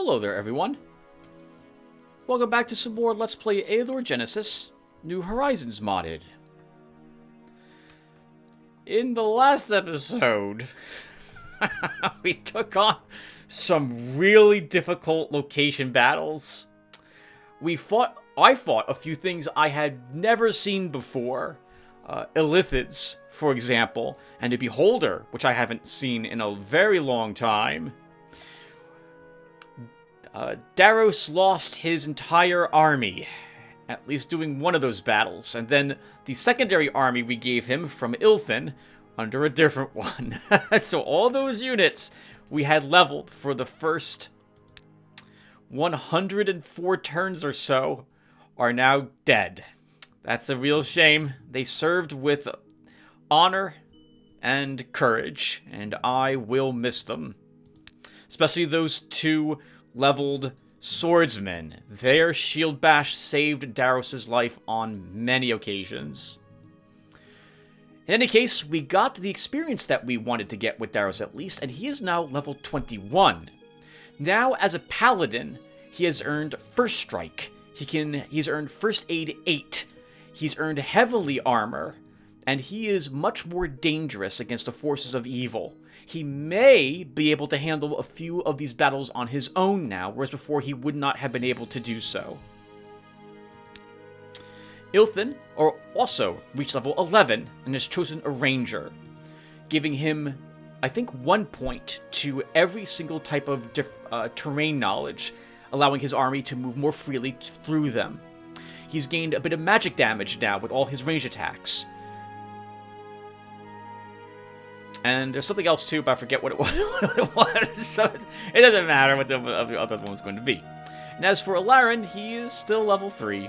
Hello there, everyone. Welcome back to some more Let's Play Eador Genesis, New Horizons modded. In the last episode, we took on some really difficult location battles. I fought a few things I had never seen before. Illithids, for example, and a Beholder, which I haven't seen in a very long time. Daros lost his entire army, at least doing one of those battles, and then the secondary army we gave him from Ilthin under a different one. So all those units we had leveled for the first 104 turns or so are now dead. That's a real shame. They served with honor and courage, and I will miss them. Especially those two leveled swordsmen. Their shield bash saved Daros' life on many occasions. In any case, we got the experience that we wanted to get with Daros at least, and he is now level 21. Now, as a Paladin, he has earned First Strike. He's earned First Aid 8. He's earned Heavenly Armor, and he is much more dangerous against the forces of evil. He may be able to handle a few of these battles on his own now, whereas before he would not have been able to do so. Ilthin also reached level 11 and has chosen a Ranger, giving him, I think, 1 point to every single type of terrain knowledge, allowing his army to move more freely through them. He's gained a bit of magic damage now with all his range attacks. And there's something else too, but I forget what it was. So it doesn't matter what the other one's going to be. And as for Alarin, he is still level 3.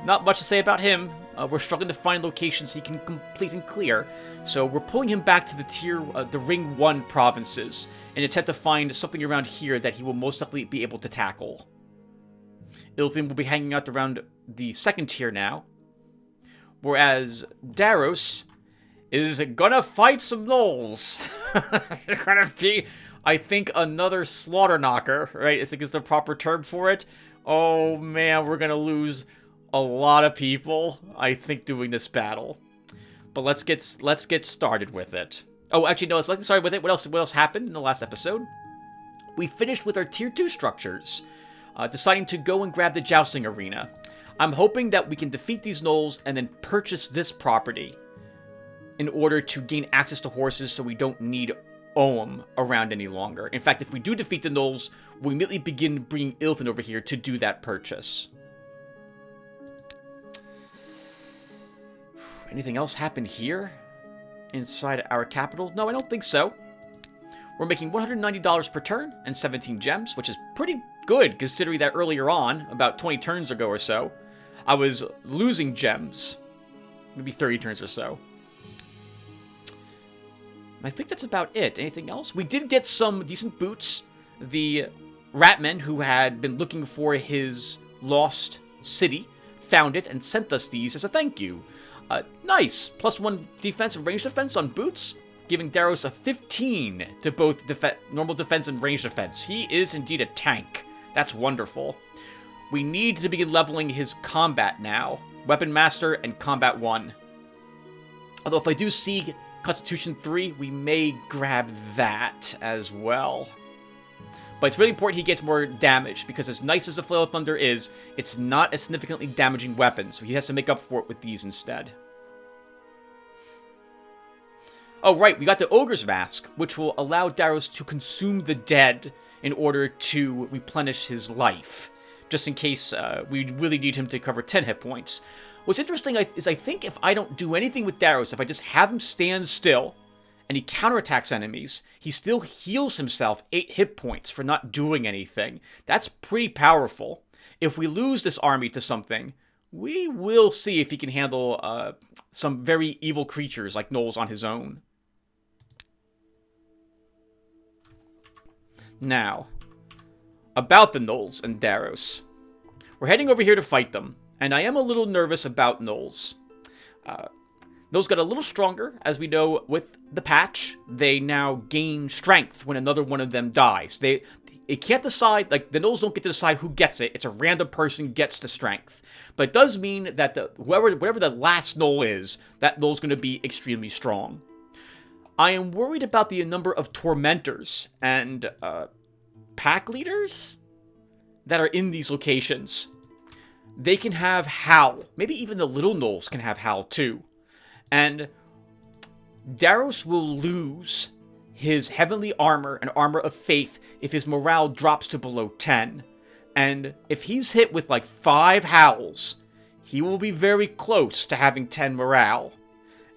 Not much to say about him. We're struggling to find locations he can complete and clear, so we're pulling him back to the Ring 1 provinces in an attempt to find something around here that he will most likely be able to tackle. Ilthin will be hanging out around the 2nd tier now, whereas Daros is gonna fight some gnolls. They're gonna be, I think, another slaughter knocker, right? I think is the proper term for it. Oh man, we're gonna lose a lot of people, I think, doing this battle. But let's get started with it. Oh, actually, no, let's get started with it. What else happened in the last episode? We finished with our tier 2 structures, deciding to go and grab the jousting arena. I'm hoping that we can defeat these gnolls and then purchase this property in order to gain access to horses so we don't need Ohm around any longer. In fact, if we do defeat the gnolls, we immediately begin bringing Ilthin over here to do that purchase. Anything else happened here? Inside our capital? No, I don't think so. We're making $190 per turn and 17 gems, which is pretty good considering that earlier on, about 20 turns ago or so, I was losing gems. Maybe 30 turns or so. I think that's about it. Anything else? We did get some decent boots. The Ratmen, who had been looking for his lost city, found it and sent us these as a thank you. Nice. +1 defense and range defense on boots, giving Daros a 15 to both normal defense and range defense. He is indeed a tank. That's wonderful. We need to begin leveling his combat now. Weapon Master and Combat 1. Although if I do see Constitution 3, we may grab that as well. But it's really important he gets more damage, because as nice as the Flail of Thunder is, it's not a significantly damaging weapon, so he has to make up for it with these instead. Oh right, we got the Ogre's Mask, which will allow Daros to consume the dead in order to replenish his life, just in case we really need him to cover 10 hit points. What's interesting is I think if I don't do anything with Daros, if I just have him stand still and he counterattacks enemies, he still heals himself 8 hit points for not doing anything. That's pretty powerful. If we lose this army to something, we will see if he can handle some very evil creatures like gnolls on his own. Now, about the gnolls and Daros. We're heading over here to fight them. And I am a little nervous about gnolls. Those got a little stronger, as we know with the patch. They now gain strength when another one of them dies. it can't decide, like, the Gnolls don't get to decide who gets it. It's a random person gets the strength. But it does mean that whatever the last Gnoll is, that Gnoll's going to be extremely strong. I am worried about the number of Tormentors and pack leaders that are in these locations. They can have Howl. Maybe even the little Gnolls can have Howl too. And Daros will lose his heavenly armor and armor of faith if his morale drops to below 10. And if he's hit with like 5 howls, he will be very close to having 10 morale.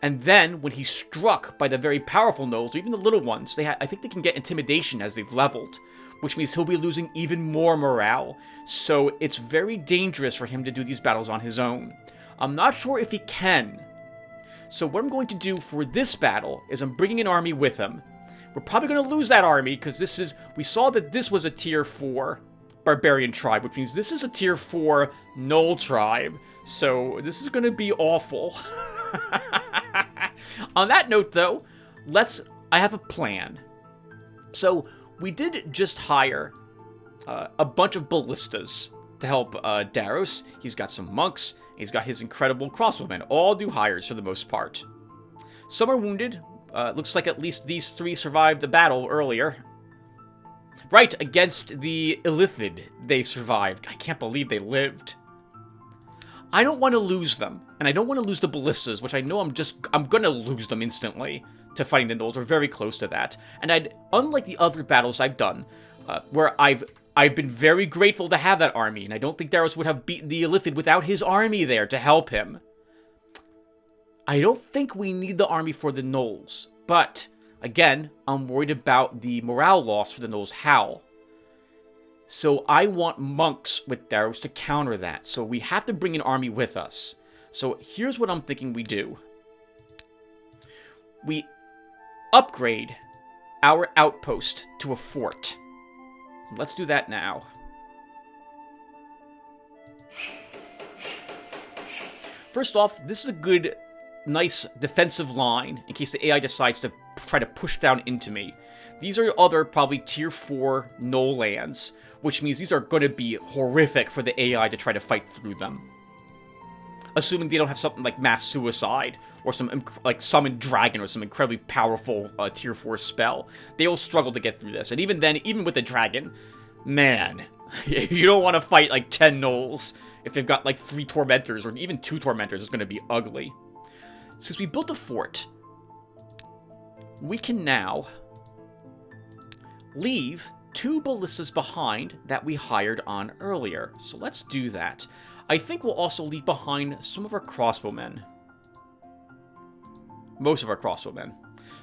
And then when he's struck by the very powerful Gnolls, or even the little ones, I think they can get intimidation as they've leveled, which means he'll be losing even more morale. So it's very dangerous for him to do these battles on his own. I'm not sure if he can. So what I'm going to do for this battle is I'm bringing an army with him. We're probably going to lose that army, because we saw that this was a tier 4 barbarian tribe, which means this is a tier 4 Gnoll tribe. So this is going to be awful. On that note, though, I have a plan. So we did just hire a bunch of ballistas to help Daros. He's got some monks. He's got his incredible crossbowmen. All new hires for the most part. Some are wounded. Looks like at least these 3 survived the battle earlier. Right, against the Illithid, they survived. I can't believe they lived. I don't want to lose them, and I don't want to lose the ballistas, which I know I'm gonna lose them instantly to fighting the Gnolls. We're very close to that. And unlike the other battles I've done, where I've been very grateful to have that army, and I don't think Daros would have beaten the Illithid without his army there to help him. I don't think we need the army for the Gnolls, but, again, I'm worried about the morale loss for the Gnolls' Howl. So I want monks with Daros to counter that, so we have to bring an army with us. So here's what I'm thinking we do. We upgrade our outpost to a fort. Let's do that now. First off, this is a good, nice defensive line in case the AI decides to try to push down into me. These are other probably tier 4 Gnoll lands, which means these are going to be horrific for the AI to try to fight through them. Assuming they don't have something like mass suicide, or some like summon dragon, or some incredibly powerful tier 4 spell. They will struggle to get through this. And even then, even with the dragon, man, you don't want to fight like 10 Gnolls. If they've got like 3 Tormentors, or even 2 Tormentors, it's going to be ugly. Since we built a fort, we can now leave 2 ballistas behind that we hired on earlier. So let's do that. I think we'll also leave behind some of our crossbowmen. Most of our crossbowmen.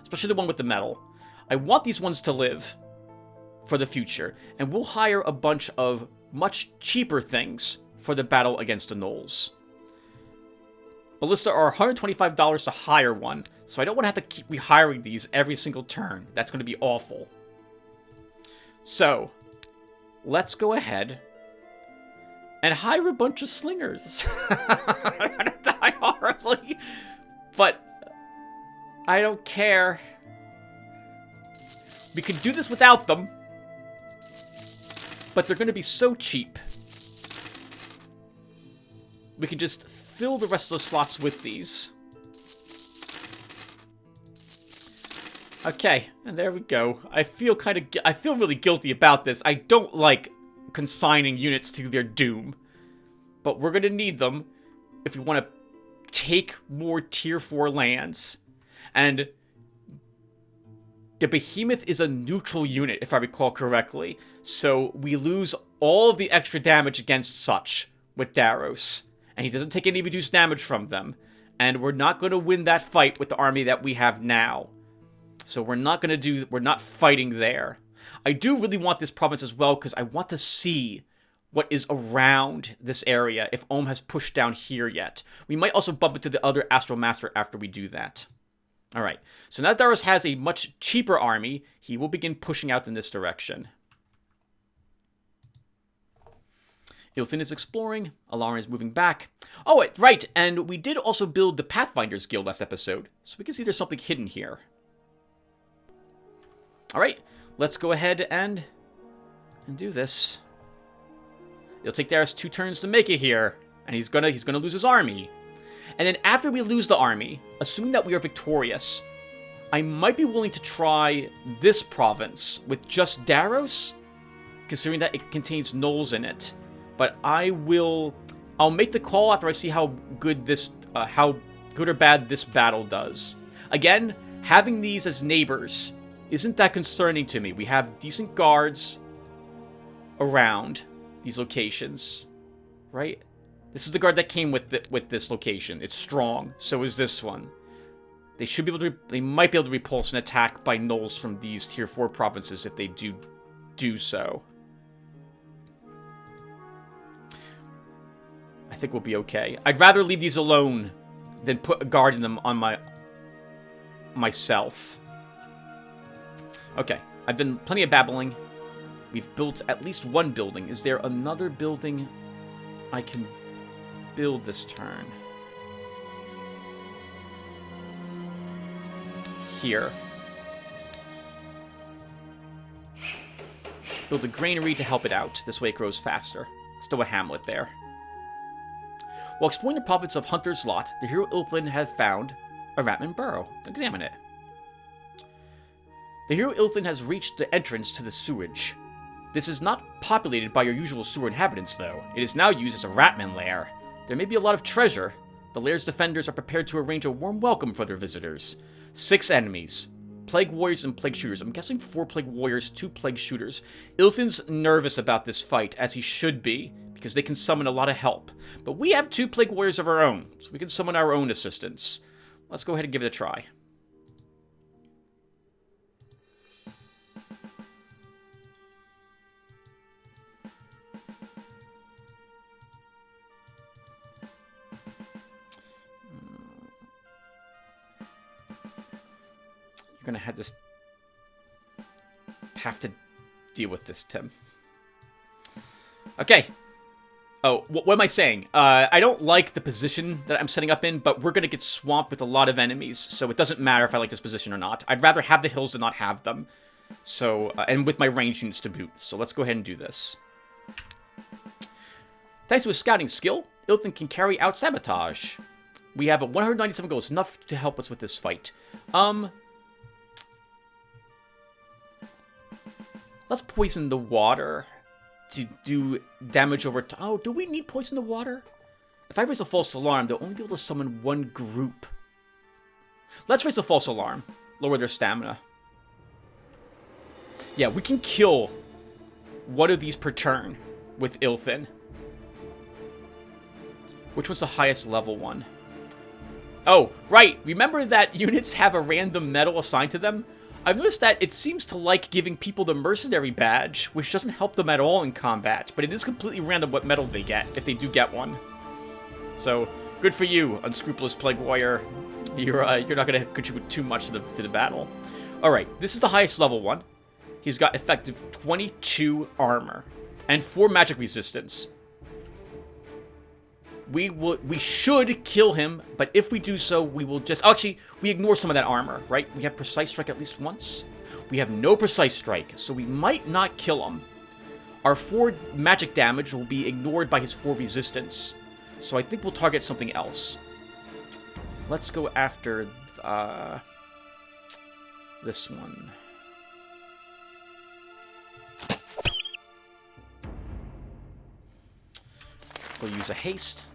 Especially the one with the metal. I want these ones to live for the future. And we'll hire a bunch of much cheaper things for the battle against the Gnolls. Ballista are $125 to hire one. So I don't want to have to keep rehiring these every single turn. That's going to be awful. So, let's go ahead and hire a bunch of slingers. I'm gonna die horribly, but I don't care. We can do this without them, but they're gonna be so cheap. We can just fill the rest of the slots with these. Okay, and there we go. I feel really guilty about this. I don't like consigning units to their doom, but we're gonna need them if we want to take more tier 4 lands. And the Behemoth is a neutral unit, if I recall correctly, so we lose all of the extra damage against such with Daros, and he doesn't take any reduced damage from them, and we're not going to win that fight with the army that we have now. So we're not fighting there. I do really want this province as well, because I want to see what is around this area, if Ohm has pushed down here yet. We might also bump into the other Astral Master after we do that. Alright, so now Daros has a much cheaper army. He will begin pushing out in this direction. Ilthin is exploring, Alarin is moving back. Oh, right, and we did also build the Pathfinders Guild last episode, so we can see there's something hidden here. Alright, let's go ahead and can do this. It'll take Darius 2 turns to make it here, and he's gonna lose his army. And then after we lose the army, assuming that we are victorious, I might be willing to try this province with just Daros, considering that it contains gnolls in it. But I'll make the call after I see how good or bad this battle does. Again, having these as neighbors isn't that concerning to me. We have decent guards around these locations, right? This is the guard that came with this location. It's strong. So is this one. They should be able to. They might be able to repulse an attack by gnolls from these tier 4 provinces if they do so. I think we'll be okay. I'd rather leave these alone than put a guard in them on myself. Okay, I've done plenty of babbling. We've built at least one building. Is there another building I can build this turn? Here. Build a granary to help it out. This way it grows faster. Still a hamlet there. While exploring the province of Hunter's Lot, the hero Ilthlin has found a Ratman burrow. Examine it. The hero Ilthlin has reached the entrance to the sewage. This is not populated by your usual sewer inhabitants, though. It is now used as a Ratman lair. There may be a lot of treasure. The lair's defenders are prepared to arrange a warm welcome for their visitors. 6 enemies. Plague Warriors and Plague Shooters. I'm guessing 4 Plague Warriors, 2 Plague Shooters. Ilthin's nervous about this fight, as he should be, because they can summon a lot of help. But we have 2 Plague Warriors of our own, so we can summon our own assistance. Let's go ahead and give it a try. You're gonna have to deal with this, Tim. Okay. Oh, what am I saying? I don't like the position that I'm setting up in, but we're gonna get swamped with a lot of enemies, so it doesn't matter if I like this position or not. I'd rather have the hills than not have them. So, and with my range units to boot. So let's go ahead and do this. Thanks to his scouting skill, Ilthin can carry out sabotage. We have a 197 goals, enough to help us with this fight. Let's poison the water to do damage over time. Oh, do we need poison the water? If I raise a false alarm, they'll only be able to summon 1 group. Let's raise a false alarm. Lower their stamina. Yeah, we can kill 1 of these per turn with Ilthin. Which one's the highest level one? Oh, right. Remember that units have a random medal assigned to them? I've noticed that it seems to like giving people the mercenary badge, which doesn't help them at all in combat, but it is completely random what medal they get, if they do get one. So, good for you, unscrupulous Plague Warrior. You're not going to contribute too much to the battle. Alright, this is the highest level one. He's got effective 22 armor, and 4 magic resistance. We should kill him, but if we do so, we will just... Actually, we ignore some of that armor, right? We have Precise Strike at least once. We have no Precise Strike, so we might not kill him. Our 4 magic damage will be ignored by his 4 resistance. So I think we'll target something else. Let's go after this one. We'll use a haste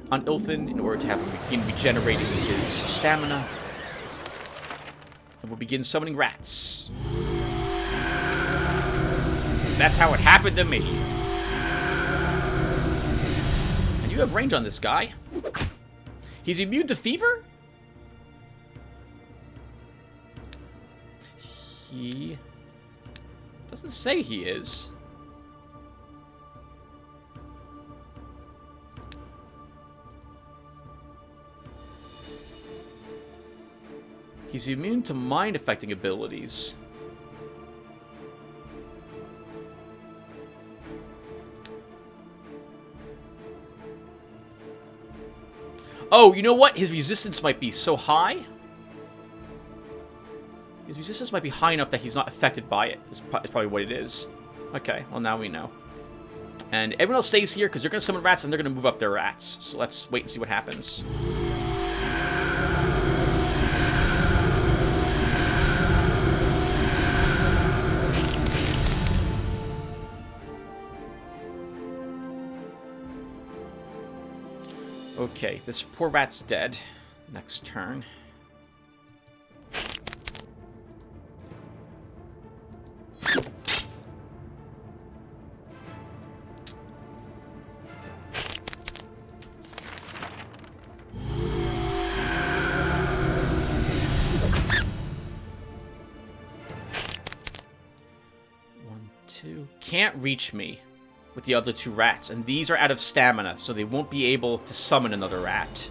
on Ilthin in order to have him begin regenerating his stamina. And we'll begin summoning rats. Because that's how it happened to me. And you have range on this guy. He's immune to fever? He doesn't say he is. He's immune to mind-affecting abilities. Oh, you know what? His resistance might be so high. His resistance might be high enough that he's not affected by it. Is probably what it is. Okay, well now we know. And everyone else stays here because they're going to summon rats and they're going to move up their rats. So let's wait and see what happens. Okay, this poor rat's dead. Next turn. Can't reach me with the other two rats, and these are out of stamina, so they won't be able to summon another rat.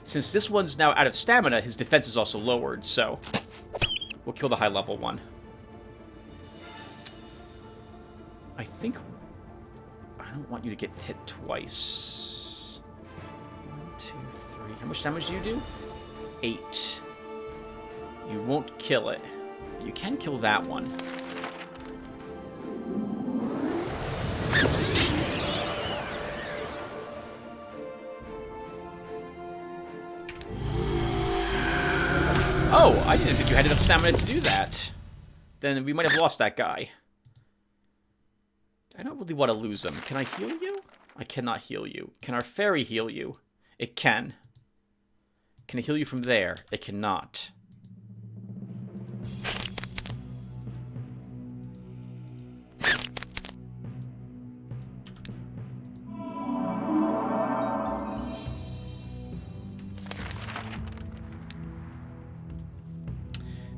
Since this one's now out of stamina, his defense is also lowered, so we'll kill the high level one. I think I don't want you to get hit twice. 1, 2, 3. How much damage do you do? 8. You won't kill it. You can kill that one. Oh, I didn't think you had enough stamina to do that. Then we might have lost that guy. I don't really want to lose him. Can I heal you? I cannot heal you. Can our fairy heal you? It can. Can I heal you from there? It cannot.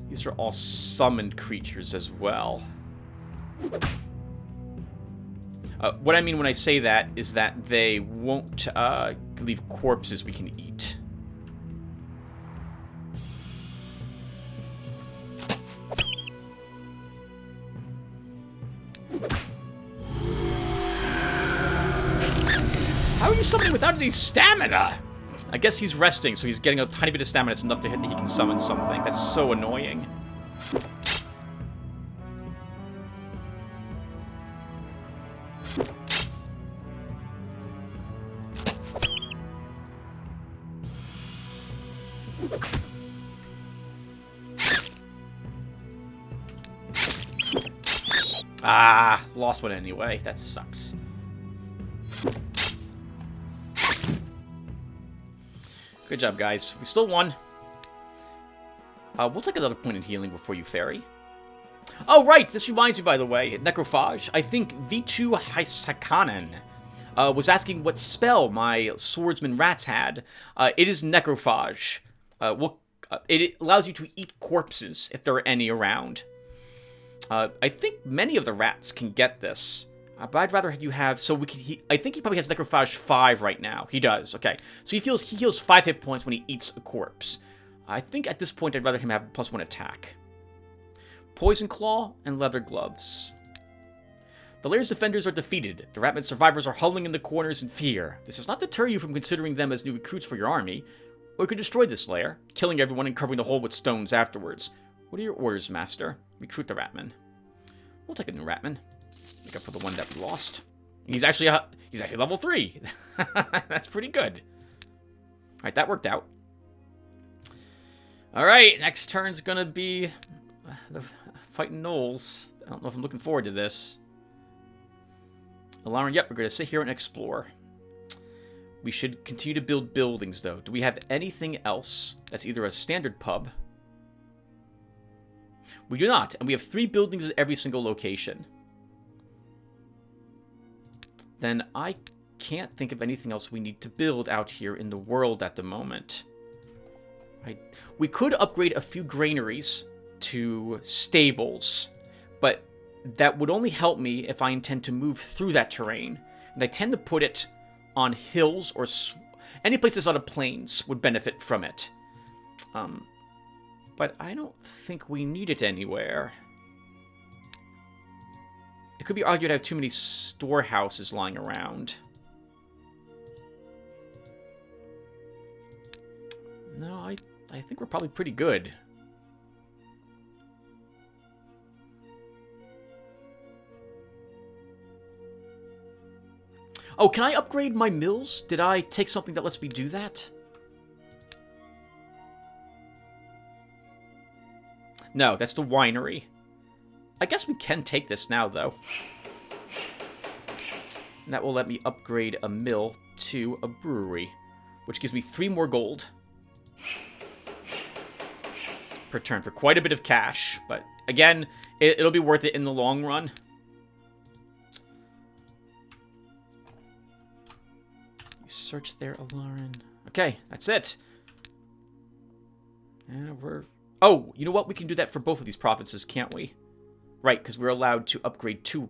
These are all summoned creatures as well. What I mean when I say that is that they won't leave corpses we can eat. How are you summoning without any stamina? I guess he's resting, so he's getting a tiny bit of stamina. It's enough to hit that he can summon something. That's so annoying. Ah, lost one anyway. That sucks. Good job, guys. We still won. We'll take another point in healing before you fairy. Oh, right. This reminds me, by the way, Necrophage. I think V2 Haisakanen was asking what spell my swordsman rats had. It is Necrophage. It allows you to eat corpses if there are any around. I think many of the rats can get this. But I'd rather you have, so we can, I think he probably has Necrophage 5 right now. He does, okay. So he heals 5 hit points when he eats a corpse. I think at this point I'd rather him have +1 attack. Poison Claw and Leather Gloves. The Lair's defenders are defeated. The Ratman survivors are huddling in the corners in fear. This does not deter you from considering them as new recruits for your army. Or you could destroy this lair, killing everyone and covering the hole with stones afterwards. What are your orders, Master? Recruit the Ratman. We'll take a new Ratman. Make up for the one that we lost. He's actually level 3. That's pretty good. All right, that worked out. All right, next turn's gonna be the fighting gnolls. I don't know if I'm looking forward to this. Alarm, yep, we're gonna sit here and explore. We should continue to build buildings, though. Do we have anything else that's either a standard pub? We do not, and we have 3 buildings at every single location. Then I can't think of anything else we need to build out here in the world at the moment. We could upgrade a few granaries to stables, but that would only help me if I intend to move through that terrain. And I tend to put it on hills or any places on the plains would benefit from it. But I don't think we need it anywhere. It could be argued I have too many storehouses lying around. No, I think we're probably pretty good. Oh, can I upgrade my mills? Did I take something that lets me do that? No, that's the winery. I guess we can take this now, though. And that will let me upgrade a mill to a brewery, which gives me 3 more gold per turn for quite a bit of cash. But again, it'll be worth it in the long run. You search there, Alarin. Okay, that's it. And we're... Oh, you know what? We can do that for both of these provinces, can't we? Right, because we're allowed to upgrade 2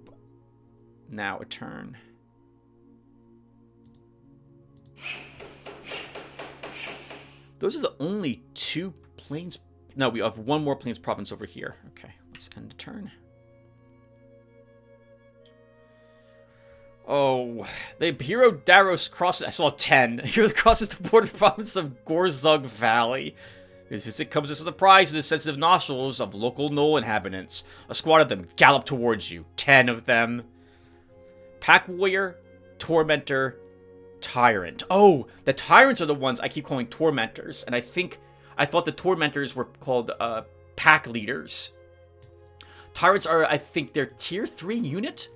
now a turn. Those are the only 2 plains... No, we have 1 more plains province over here. Okay, let's end the turn. Oh, the hero Daros crosses... I saw 10. Hero crosses the border province of Gorzug Valley. This visit comes as a surprise to the sensitive nostrils of local Knoll inhabitants. A squad of them gallop towards you. 10 of them. Pack Warrior, Tormentor, Tyrant. Oh, the Tyrants are the ones I keep calling Tormentors. And I thought the Tormentors were called Pack Leaders. Tyrants are, I think, their Tier 3 unit.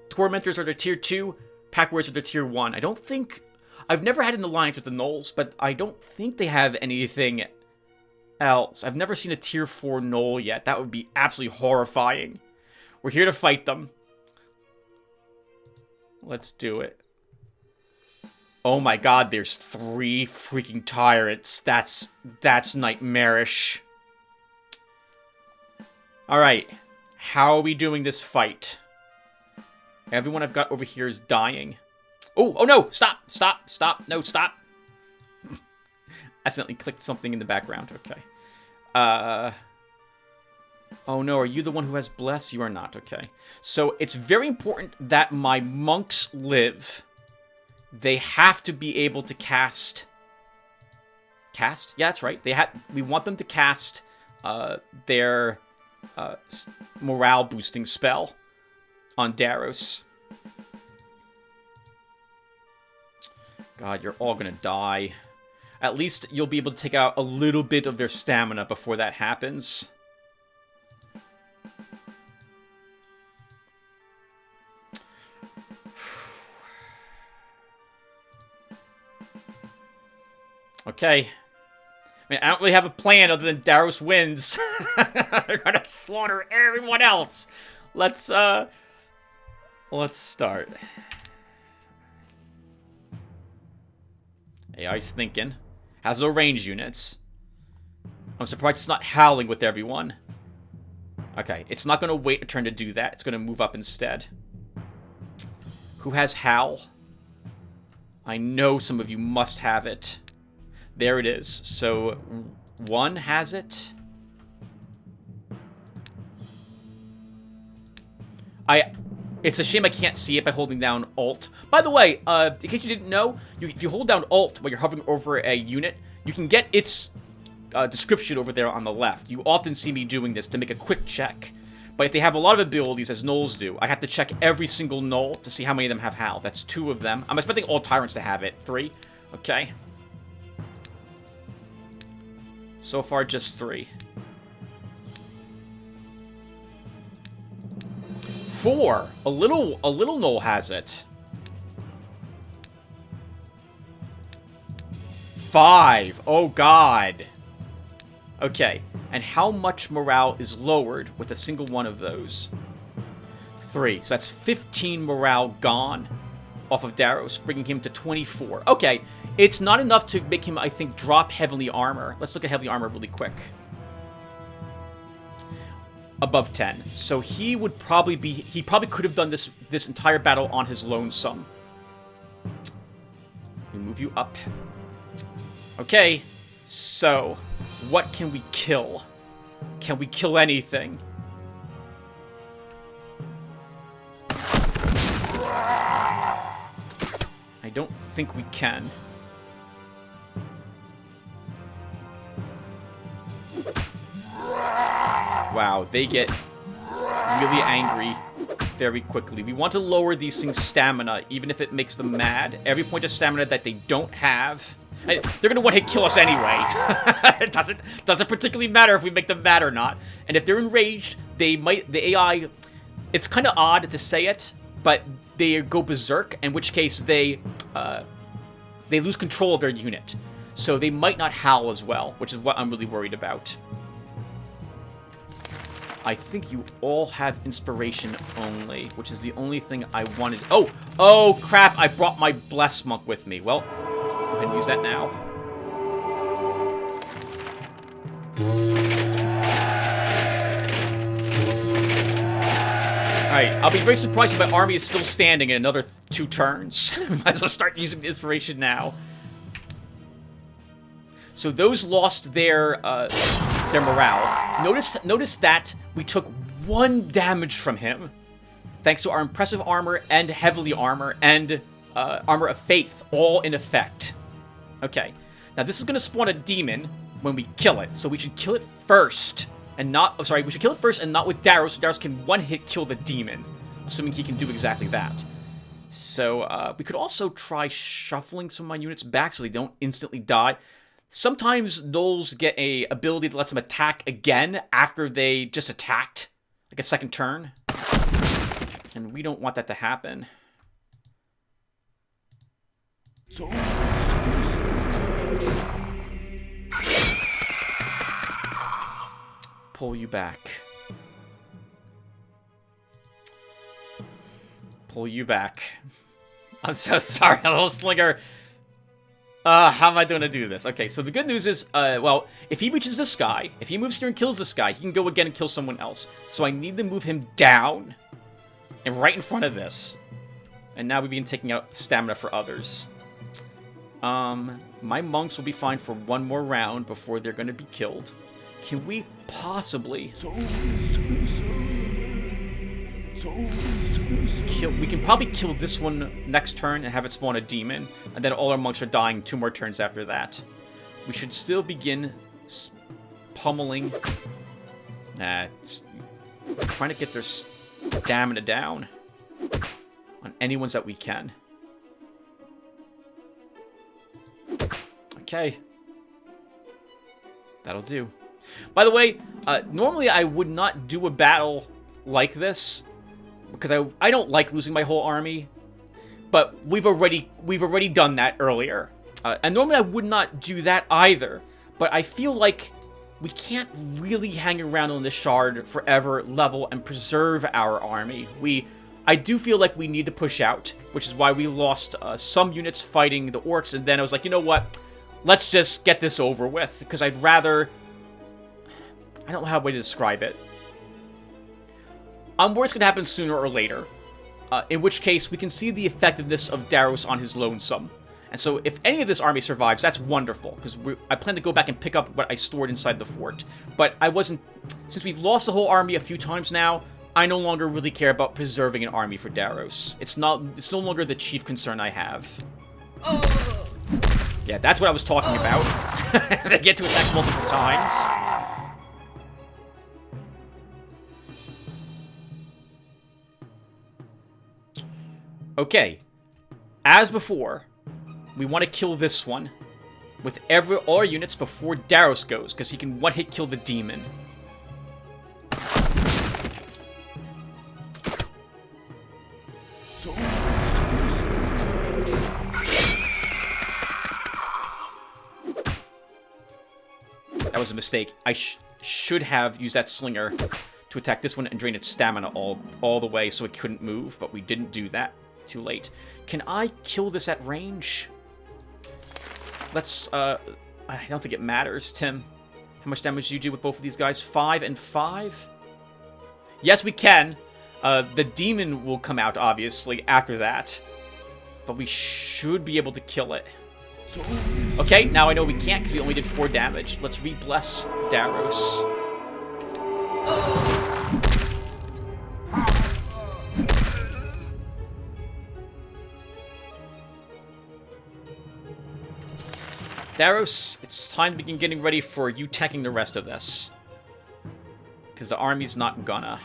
Tormentors are their Tier 2. Pack Warriors are their Tier 1. I don't think... I've never had an alliance with the Knolls, but I don't think they have anything else. I've never seen a Tier 4 Knoll yet. That would be absolutely horrifying. We're here to fight them. Let's do it. Oh my god, there's 3 freaking Tyrants. That's nightmarish. Alright. How are we doing this fight? Everyone I've got over here is dying. Oh no! Stop! Stop! Stop! No, stop! Accidentally clicked something in the background. Okay. Oh no, are you the one who has bless? You are not. Okay. So it's very important that my monks live. They have to be able to cast... Cast? Yeah, that's right. We want them to cast their morale boosting spell on Daros. God, you're all gonna die. At least you'll be able to take out a little bit of their stamina before that happens. Okay. I mean, I don't really have a plan other than Daros wins. They're gonna slaughter everyone else. Let's start. AI's thinking. Has no range units. I'm surprised it's not howling with everyone. Okay, it's not going to wait a turn to do that. It's going to move up instead. Who has howl? I know some of you must have it. There it is. So, 1 has it. It's a shame I can't see it by holding down Alt. By the way, in case you didn't know, if you hold down Alt while you're hovering over a unit, you can get its description over there on the left. You often see me doing this to make a quick check. But if they have a lot of abilities, as Knolls do, I have to check every single Knoll to see how many of them have Howl. That's 2 of them. I'm expecting all Tyrants to have it. 3. Okay. So far, just 3. 4. A little Knoll has it. 5. Oh god. Okay. And how much morale is lowered with a single one of those? 3. So that's 15 morale gone off of Daros, bringing him to 24. Okay. It's not enough to make him, I think, drop heavily armor. Let's look at heavily armor really quick. Above 10. So he would probably be... He probably could have done this entire battle on his lonesome. We move you up. Okay. So, what can we kill? Can we kill anything? I don't think we can. Wow, they get really angry very quickly. We want to lower these things' stamina, even if it makes them mad. Every point of stamina that they don't have... They're gonna one-hit kill us anyway. It doesn't particularly matter if we make them mad or not. And if they're enraged, they might... The AI... It's kind of odd to say it, but they go berserk, in which case they lose control of their unit. So they might not howl as well, which is what I'm really worried about. I think you all have inspiration only, which is the only thing I wanted. Oh crap, I brought my Bless Monk with me. Well, let's go ahead and use that now. Alright, I'll be very surprised if my army is still standing in another 2 turns. Might as well start using inspiration now. So those lost their morale. Notice that we took 1 damage from him, thanks to our impressive armor and heavily armor and armor of faith, all in effect. Okay, now this is going to spawn a demon when we kill it, so we should kill it first, and not. Oh, sorry, we should kill it first and not with Daros, so Daros can one-hit kill the demon, assuming he can do exactly that. So we could also try shuffling some of my units back so they don't instantly die. Sometimes Gnolls get a ability that lets them attack again after they just attacked, like a second turn. And we don't want that to happen. Pull you back. Pull you back. I'm so sorry, little slinger. How am I going to do this? Okay, so the good news is, well, if he reaches this guy, if he moves here and kills this guy, he can go again and kill someone else. So I need to move him down and right in front of this. And now we begin taking out stamina for others. My monks will be fine for 1 more round before they're going to be killed. Can we possibly... We can probably kill this one next turn and have it spawn a demon, and then all our monks are dying 2 more turns after that. We should still begin pummeling. Trying to get their stamina down on any ones that we can. Okay. That'll do. By the way, normally I would not do a battle like this, because I don't like losing my whole army, but we've already done that earlier, and normally I would not do that either. But I feel like we can't really hang around on this shard forever, level and preserve our army. I do feel like we need to push out, which is why we lost some units fighting the orcs, and then I was like, you know what? Let's just get this over with, because I'd rather... I don't know how to describe it. I'm worried it's going to happen sooner or later, in which case we can see the effectiveness of Daros on his lonesome. And so if any of this army survives, that's wonderful, because I plan to go back and pick up what I stored inside the fort. But I wasn't... Since we've lost the whole army a few times now, I no longer really care about preserving an army for Daros. It's no longer the chief concern I have. Yeah, that's what I was talking about. They get to attack multiple times. Okay, as before, we want to kill this one with all our units before Daros goes, because he can one-hit kill the demon. That was a mistake. I should have used that slinger to attack this one and drain its stamina all the way so it couldn't move, but we didn't do that. Too late. Can I kill this at range? Let's, I don't think it matters, Tim. How much damage do you do with both of these guys? 5 and 5? Yes, we can. The demon will come out, obviously, after that. But we should be able to kill it. Okay, now I know we can't because we only did 4 damage. Let's re-bless Daros. Daros, it's time to begin getting ready for you tanking the rest of this. Because the army's not gonna.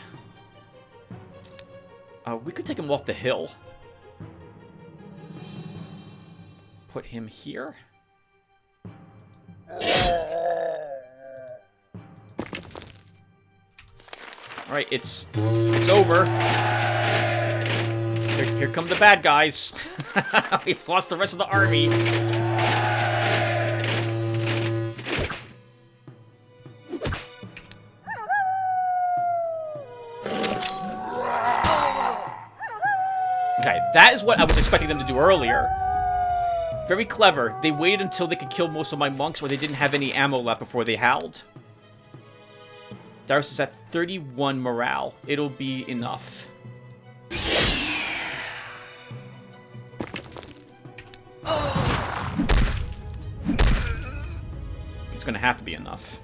We could take him off the hill. Put him here. Alright, it's over. Here come the bad guys. We've lost the rest of the army. Okay, that is what I was expecting them to do earlier. Very clever. They waited until they could kill most of my monks or they didn't have any ammo left before they howled. Darius is at 31 morale. It'll be enough. It's gonna have to be enough.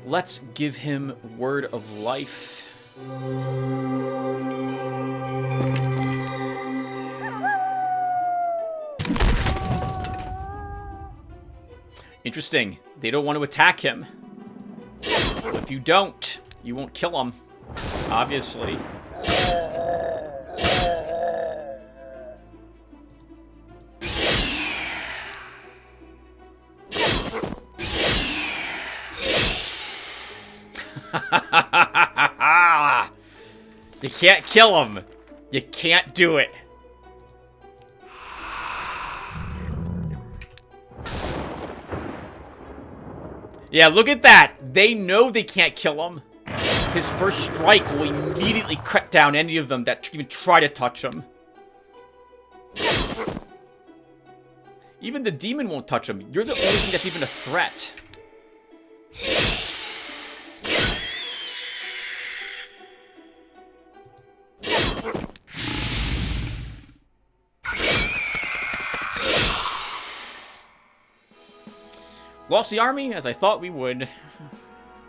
Let's give him Word of Life. Interesting. They don't want to attack him. If you don't, you won't kill him. Obviously. You can't kill him. You can't do it. Yeah, look at that. They know they can't kill him. His first strike will immediately cut down any of them that even try to touch him. Even the demon won't touch him. You're the only thing that's even a threat. Lost the army, as I thought we would.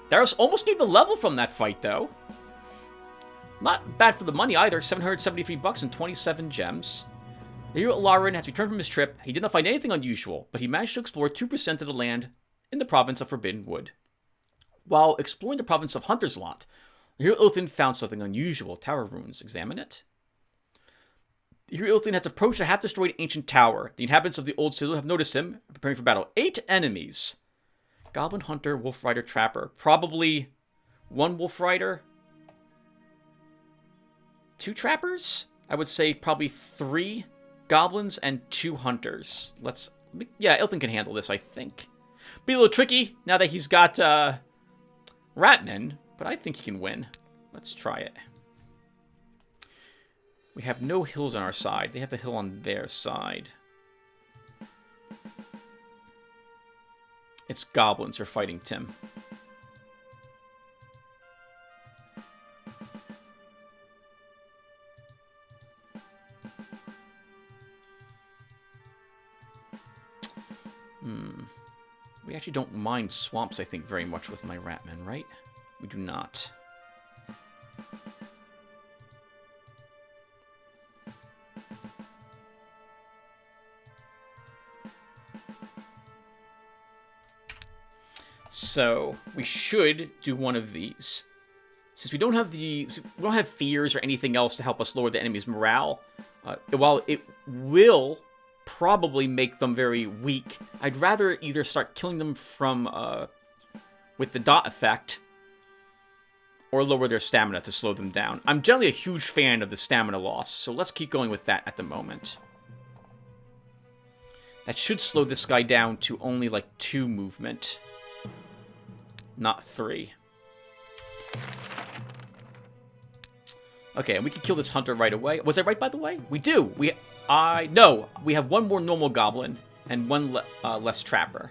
Darius almost gained the level from that fight, though. Not bad for the money, either. 773 bucks and 27 gems. The hero Larin has returned from his trip. He did not find anything unusual, but he managed to explore 2% of the land in the province of Forbidden Wood. While exploring the province of Hunter's Lot, the hero Ilthin found something unusual. Tower ruins. Examine it. The hero Ilthin has approached a half-destroyed ancient tower. The inhabitants of the old citadel have noticed him, preparing for battle. 8 enemies. Goblin Hunter, Wolf Rider, Trapper. Probably 1 Wolf Rider. 2 Trappers? I would say probably 3 Goblins and 2 Hunters. Yeah, Ilthin can handle this, I think. Be a little tricky now that he's got Ratman, but I think he can win. Let's try it. We have no hills on our side. They have the hill on their side. It's goblins are fighting Tim. We actually don't mind swamps, I think, very much with my Ratman, right? We do not. So we should do one of these. Since we don't have fears or anything else to help us lower the enemy's morale, while it will probably make them very weak, I'd rather either start killing them from with the dot effect or lower their stamina to slow them down. I'm generally a huge fan of the stamina loss, so let's keep going with that at the moment. That should slow this guy down to only like 2 movement. Not 3. Okay, and we can kill this hunter right away. Was I right, by the way? We do. No, we have 1 more normal goblin and 1 less trapper.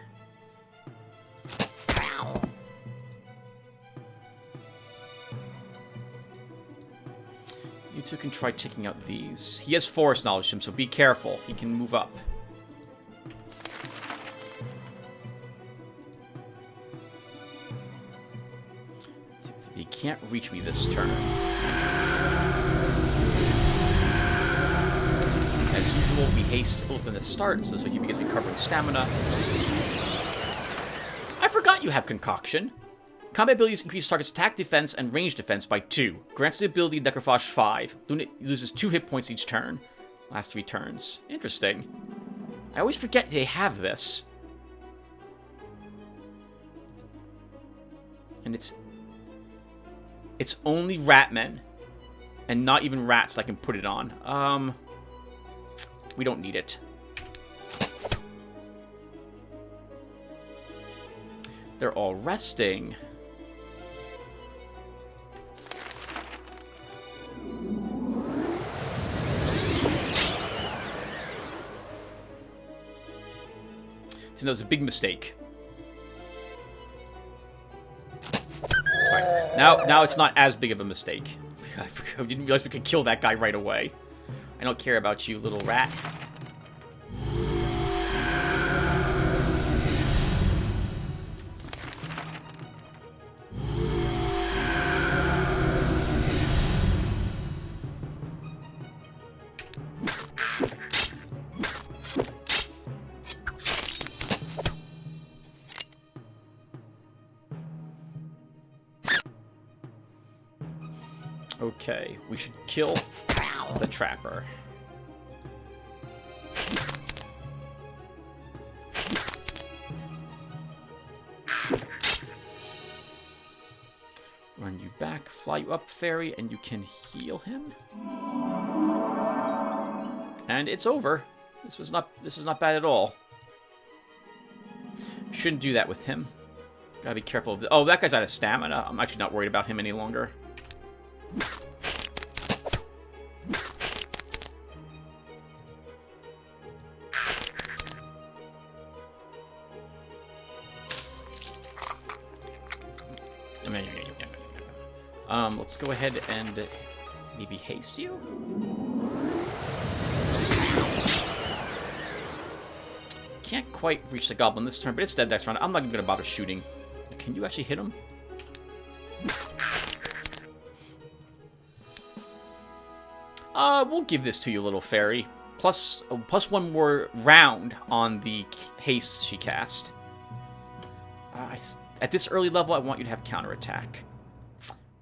You two can try taking out these. He has forest knowledge, so be careful. He can move up. He can't reach me this turn. As usual, we haste Ilthin at the start, so he begins recovering stamina. I forgot you have concoction. Combat abilities increase target's attack, defense, and range defense by 2. Grants the ability Necrophage 5. Unit loses 2 hit points each turn. Last 3 turns. Interesting. I always forget they have this. And it's only Ratmen. And not even rats I can put it on. We don't need it. They're all resting. So that was a big mistake. Right. Now it's not as big of a mistake. I didn't realize we could kill that guy right away. I don't care about you, little rat. Okay, we should kill the trapper. Run you back, fly you up, fairy, and you can heal him. And it's over. This was not bad at all. Shouldn't do that with him. Gotta be careful of the... Oh, that guy's out of stamina. I'm actually not worried about him any longer. Let's go ahead and maybe haste you. Can't quite reach the goblin this turn, but it's dead next round. I'm not even gonna bother shooting. Can you actually hit him? We'll give this to you, little fairy. Plus 1 more round on the haste she cast. At this early level, I want you to have counterattack.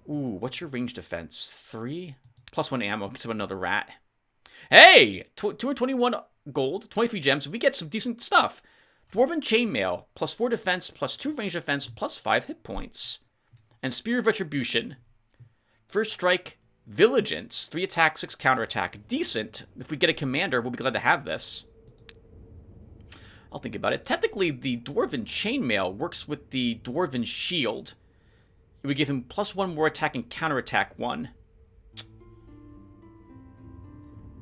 Ooh, what's your range defense? 3? Plus 1 ammo because of another rat. Hey! 221 gold, 23 gems. We get some decent stuff. Dwarven Chainmail, plus 4 defense, plus 2 range defense, plus 5 hit points. And Spear of Retribution. First strike, Vigilance, 3 attack, 6 counterattack. Decent. If we get a commander, we'll be glad to have this. I'll think about it. Technically, the Dwarven Chainmail works with the Dwarven Shield. It would give him plus 1 more attack and counterattack 1.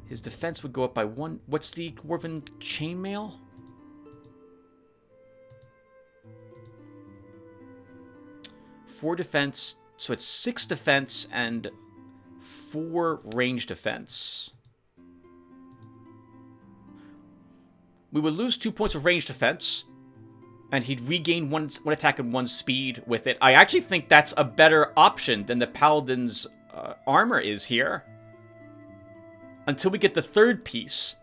His defense would go up by 1. What's the Dwarven Chainmail? Four defense, so it's 6 defense and 4 range defense. We would lose 2 points of range defense, and he'd regain one attack and 1 speed with it. I actually think that's a better option than the Paladin's armor is here. Until we get the 3rd piece.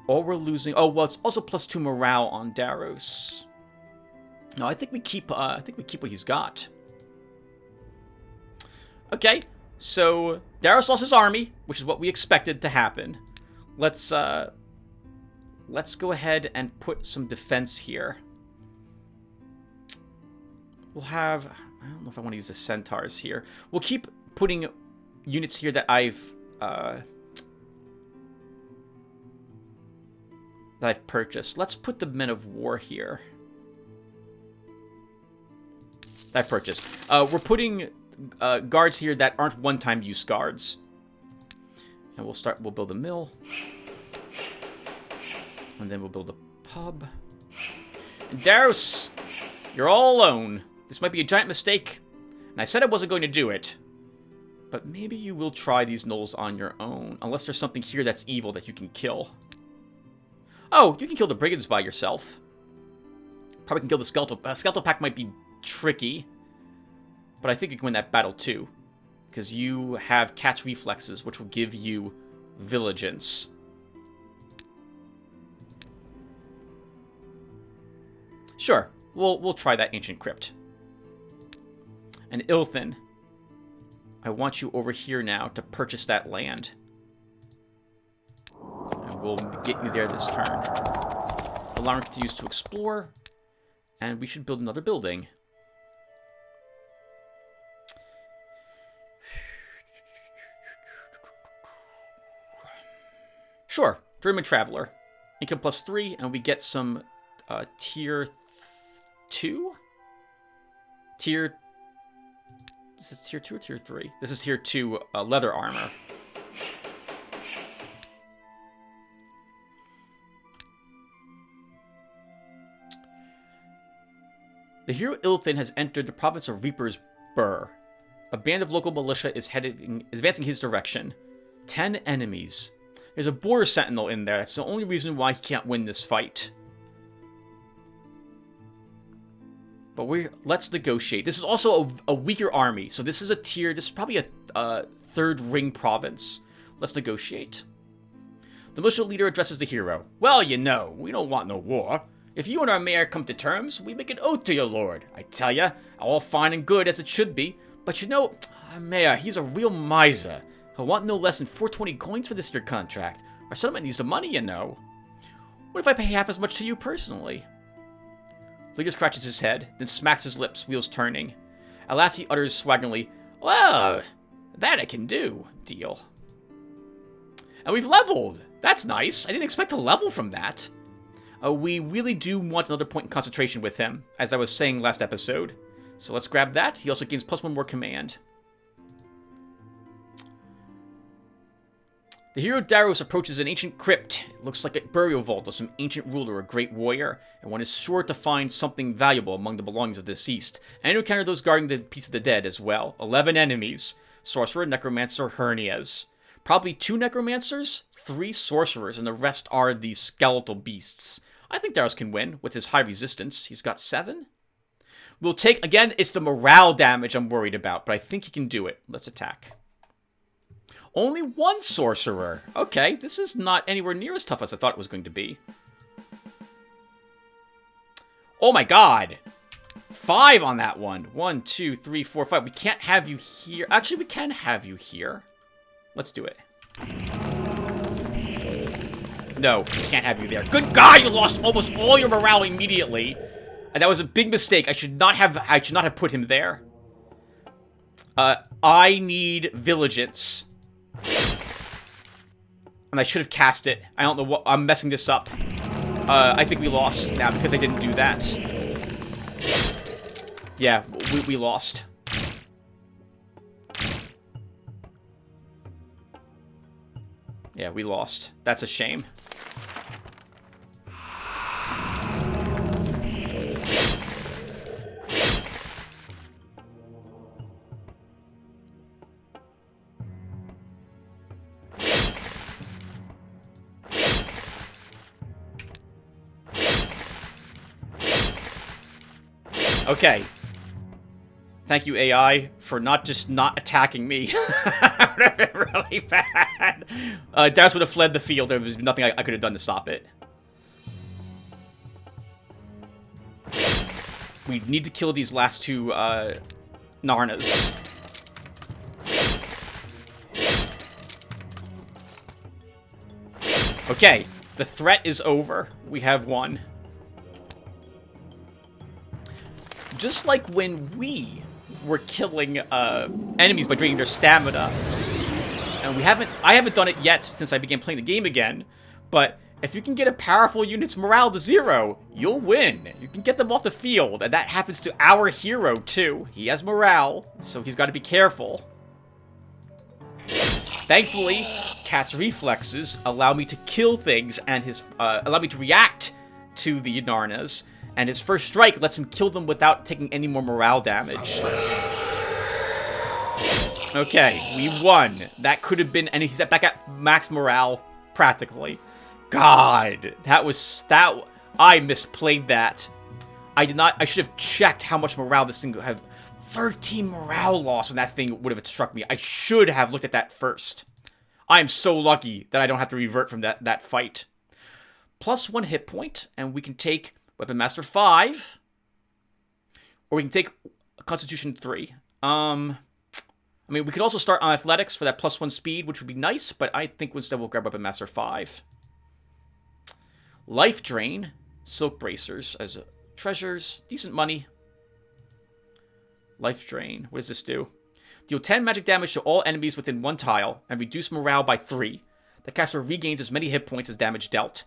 All we're losing... Oh, well, it's also plus 2 morale on Daros. No, I think we keep what he's got. Okay, so Daros lost his army, which is what we expected to happen. Let's go ahead and put some defense here. We'll have... I don't know if I want to use the centaurs here. We'll keep putting units here that I've purchased. Let's put the Men of War here. I've purchased. We're putting guards here that aren't one-time use guards. And we'll build a mill. And then we'll build a pub. And Daros, you're all alone. This might be a giant mistake. And I said I wasn't going to do it. But maybe you will try these gnolls on your own. Unless there's something here that's evil that you can kill. Oh, you can kill the brigands by yourself. Probably can kill the skeletal. Skeletal pack might be tricky. But I think you can win that battle too. Because you have cat's reflexes, which will give you vigilance. Sure. We'll try that ancient crypt. And Ilthin, I want you over here now to purchase that land. And we'll get you there this turn. Alarin continues to explore, and we should build another building. Sure, German Traveler. Income +3, and we get some tier 2? Tier... This is tier 2 or tier 3? This is tier 2 leather armor. The hero Ilthin has entered the province of Reaper's Burr. A band of local militia is advancing his direction. 10 enemies. There's a border sentinel in there. That's the only reason why he can't win this fight. But let's negotiate. This is also a weaker army, so this is a tier. This is probably a third ring province. Let's negotiate. The militia leader addresses the hero. Well, you know, we don't want no war. If you and our mayor come to terms, we make an oath to your lord. I tell ya, all fine and good as it should be. But you know, our mayor, he's a real miser. He'll want no less than 420 coins for this year contract. Our settlement needs the money, you know. What if I pay half as much to you personally? Leader scratches his head, then smacks his lips, wheels turning. At last he utters swaggeringly, well, that I can do. Deal. And we've leveled. That's nice. I didn't expect to level from that. We really do want another point in concentration with him, as I was saying last episode. So let's grab that. He also gains +1 more command. The hero Daros approaches an ancient crypt. It looks like a burial vault of some ancient ruler or great warrior, and one is sure to find something valuable among the belongings of the deceased, and to encounter those guarding the piece of the dead as well. 11 enemies. Sorcerer, Necromancer, Hernias. Probably 2 Necromancers, 3 Sorcerers, and the rest are these skeletal beasts. I think Daros can win with his high resistance. He's got 7. We'll take, again, it's the morale damage I'm worried about, but I think he can do it. Let's attack. Only 1 Sorcerer. Okay, this is not anywhere near as tough as I thought it was going to be. Oh my god! 5 on that one. 1, 2, 3, 4, 5. We can't have you here. Actually, we can have you here. Let's do it. No, we can't have you there. Good God, you lost almost all your morale immediately. And that was a big mistake. I should not have put him there. I need Vigilance. And I should have cast it. I don't know what... I'm messing this up. I think we lost now because I didn't do that. Yeah, we lost. Yeah, we lost. That's a shame. Okay. Thank you, AI, for not attacking me. That would have been really bad. Daros would have fled the field. There was nothing I could have done to stop it. We need to kill these last 2 Narnas. Okay, the threat is over. We have won. Just like when we were killing enemies by draining their stamina. And I haven't done it yet since I began playing the game again. But if you can get a powerful unit's morale to 0, you'll win. You can get them off the field. And that happens to our hero too. He has morale, so he's got to be careful. Thankfully, Cat's reflexes allow me to kill things and allow me to react to the Narnas. And his first strike lets him kill them without taking any more morale damage. Okay, we won. That could have been, and he's back at max morale, practically. God, I misplayed that. I should have checked how much morale this thing would have. 13 morale loss when that thing would have struck me. I should have looked at that first. I am so lucky that I don't have to revert from that fight. +1 hit point, and we can take Weapon Master 5. Or we can take Constitution 3. I mean, we could also start on Athletics for that +1 speed, which would be nice, but I think instead we'll grab Weapon Master 5. Life Drain. Silk Bracers as treasures. Decent money. Life Drain. What does this do? Deal 10 magic damage to all enemies within 1 tile, and reduce morale by 3. The caster regains as many hit points as damage dealt.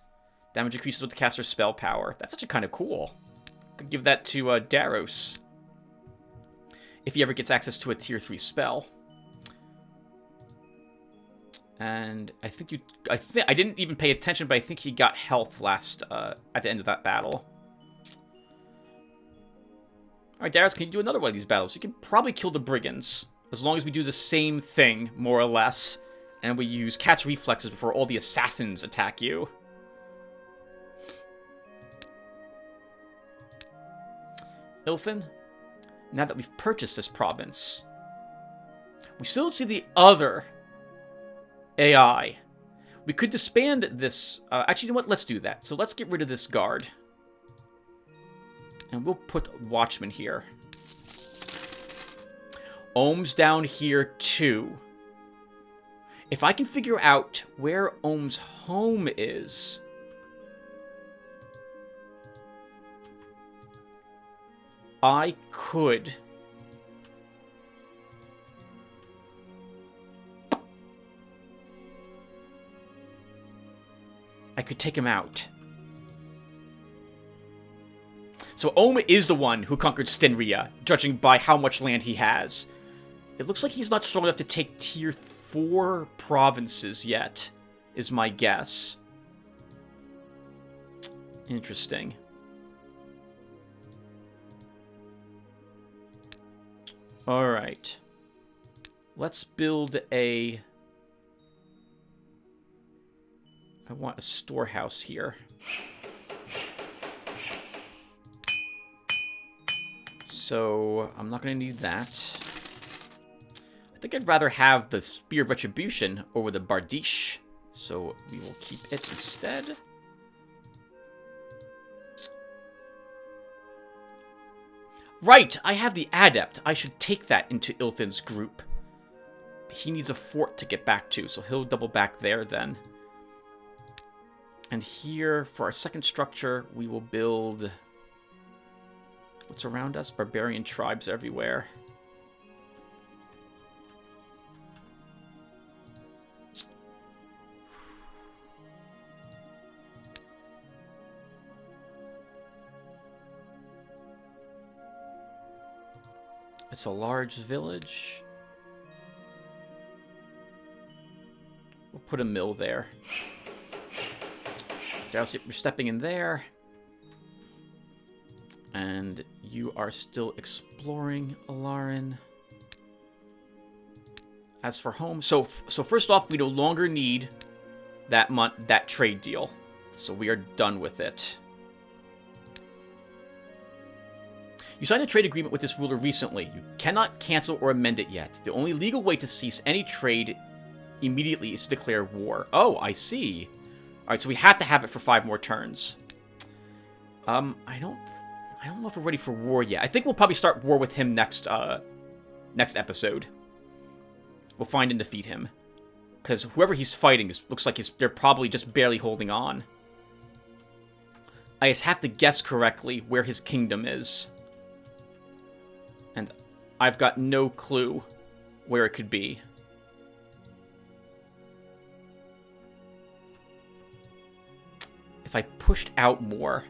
Damage increases with the caster's spell power. That's actually kind of cool. Could give that to Daros. If he ever gets access to a tier 3 spell. And I think I didn't even pay attention, but I think he got health last, at the end of that battle. Alright, Darius, can you do another one of these battles? You can probably kill the Brigands, as long as we do the same thing, more or less. And we use Cat's Reflexes before all the assassins attack you. Ilthin, now that we've purchased this province, we still don't see the other AI. We could disband this. Actually, you know what? Let's do that. So let's get rid of this guard. And we'll put Watchman here. Ohm's down here too. If I can figure out where Ohm's home is, I could take him out. So Ohm is the one who conquered Stenria, judging by how much land he has. It looks like he's not strong enough to take tier 4 provinces yet, is my guess. Interesting. Alright. Let's build a... I want a storehouse here. So, I'm not going to need that. I think I'd rather have the Spear of Retribution over the Bardiche. So, we will keep it instead. Right! I have the Adept. I should take that into Ilthin's group. He needs a fort to get back to, so he'll double back there then. And here, for our second structure, we will build... What's around us? Barbarian tribes everywhere. It's a large village. We'll put a mill there. You're stepping in there. And you are still exploring, Alarin. As for home, so first off, we no longer need that trade deal. So we are done with it. You signed a trade agreement with this ruler recently. You cannot cancel or amend it yet. The only legal way to cease any trade immediately is to declare war. Oh, I see. Alright, so we have to have it for 5 more turns. I don't know if we're ready for war yet. I think we'll probably start war with him next episode. We'll find and defeat him. Because whoever he's fighting looks like they're probably just barely holding on. I just have to guess correctly where his kingdom is. And I've got no clue where it could be. If I pushed out more,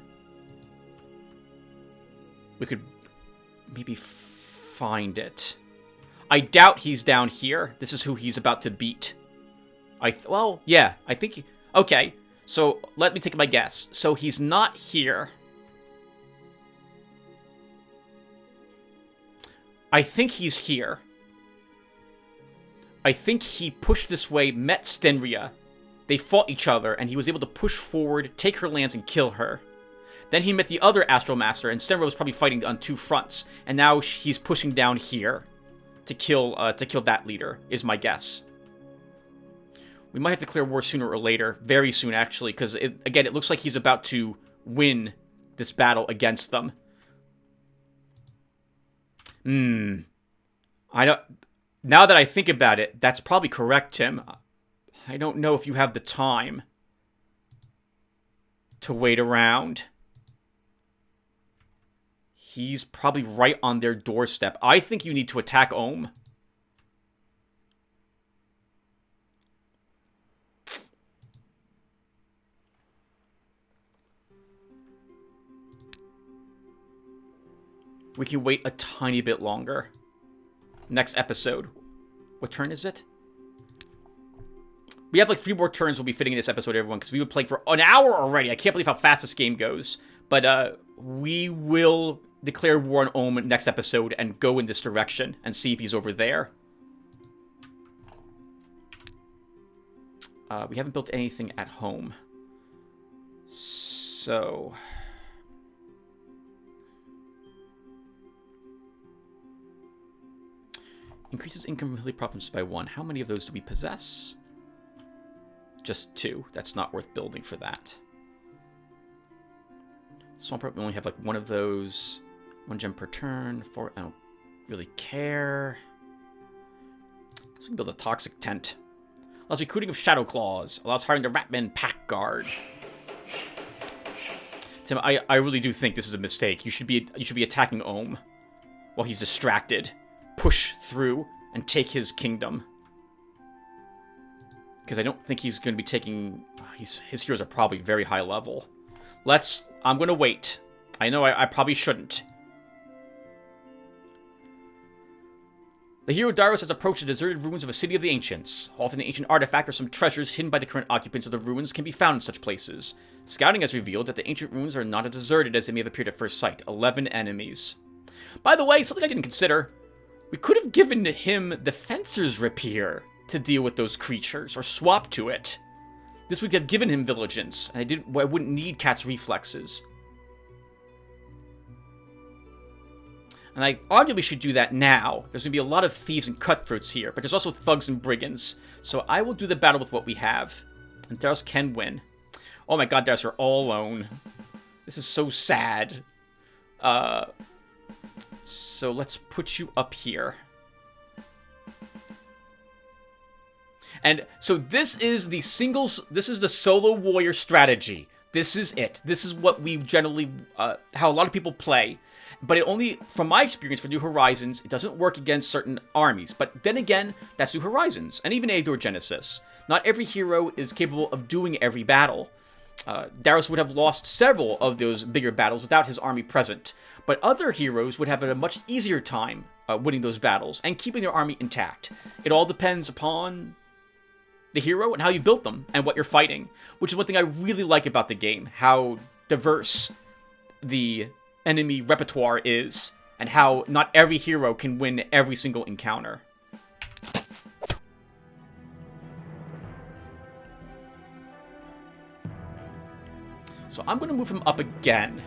we could maybe find it. I doubt he's down here. This is who he's about to beat. Well, yeah, I think... Okay, so let me take my guess. So he's not here. I think he's here. I think he pushed this way, met Stenria. They fought each other, and he was able to push forward, take her lands, and kill her. Then he met the other Astral Master, and Stenria was probably fighting on 2 fronts. And now he's pushing down here to kill that leader, is my guess. We might have to declare war sooner or later. Very soon, actually, because, again, it looks like he's about to win this battle against them. I don't... Now that I think about it, that's probably correct, Tim. I don't know if you have the time to wait around. He's probably right on their doorstep. I think you need to attack Ohm. We can wait a tiny bit longer. Next episode. What turn is it? We have like 3 more turns we'll be fitting in this episode, everyone, because we've been playing for an hour already. I can't believe how fast this game goes. But we will declare war on Ohm next episode and go in this direction and see if he's over there. We haven't built anything at home. So... Increases income from hilly provinces by 1. How many of those do we possess? Just 2. That's not worth building for that. Swamp we only have like 1 of those. 1 gem per turn. 4. I don't really care. So we can build a toxic tent. Allows recruiting of shadow claws. Allows hiring the Ratman pack guard. Tim, I really do think this is a mistake. You should be attacking Ohm while he's distracted. Push through and take his kingdom. Because I don't think he's going to be taking... his heroes are probably very high level. I'm going to wait. I know I probably shouldn't. The hero Darius has approached the deserted ruins of a city of the ancients. Often an ancient artifact or some treasures hidden by the current occupants of the ruins can be found in such places. Scouting has revealed that the ancient ruins are not as deserted as they may have appeared at first sight. 11 enemies. By the way, something I didn't consider... We could have given him the Fencer's Rapier to deal with those creatures, or swap to it. This would have given him Vigilance, and I wouldn't need Cat's Reflexes. And I arguably should do that now. There's going to be a lot of thieves and cutthroats here, but there's also thugs and brigands. So I will do the battle with what we have. And Darius can win. Oh my god, Darius, you're all alone. This is so sad. So let's put you up here. And so this is the solo warrior strategy. This is it. This is what we generally, how a lot of people play. But it only, from my experience for New Horizons, it doesn't work against certain armies. But then again, that's New Horizons, and even Eador Genesis. Not every hero is capable of doing every battle. Darius would have lost several of those bigger battles without his army present. But other heroes would have a much easier time winning those battles and keeping their army intact. It all depends upon the hero and how you built them and what you're fighting. Which is one thing I really like about the game. How diverse the enemy repertoire is. And how not every hero can win every single encounter. So I'm going to move him up again.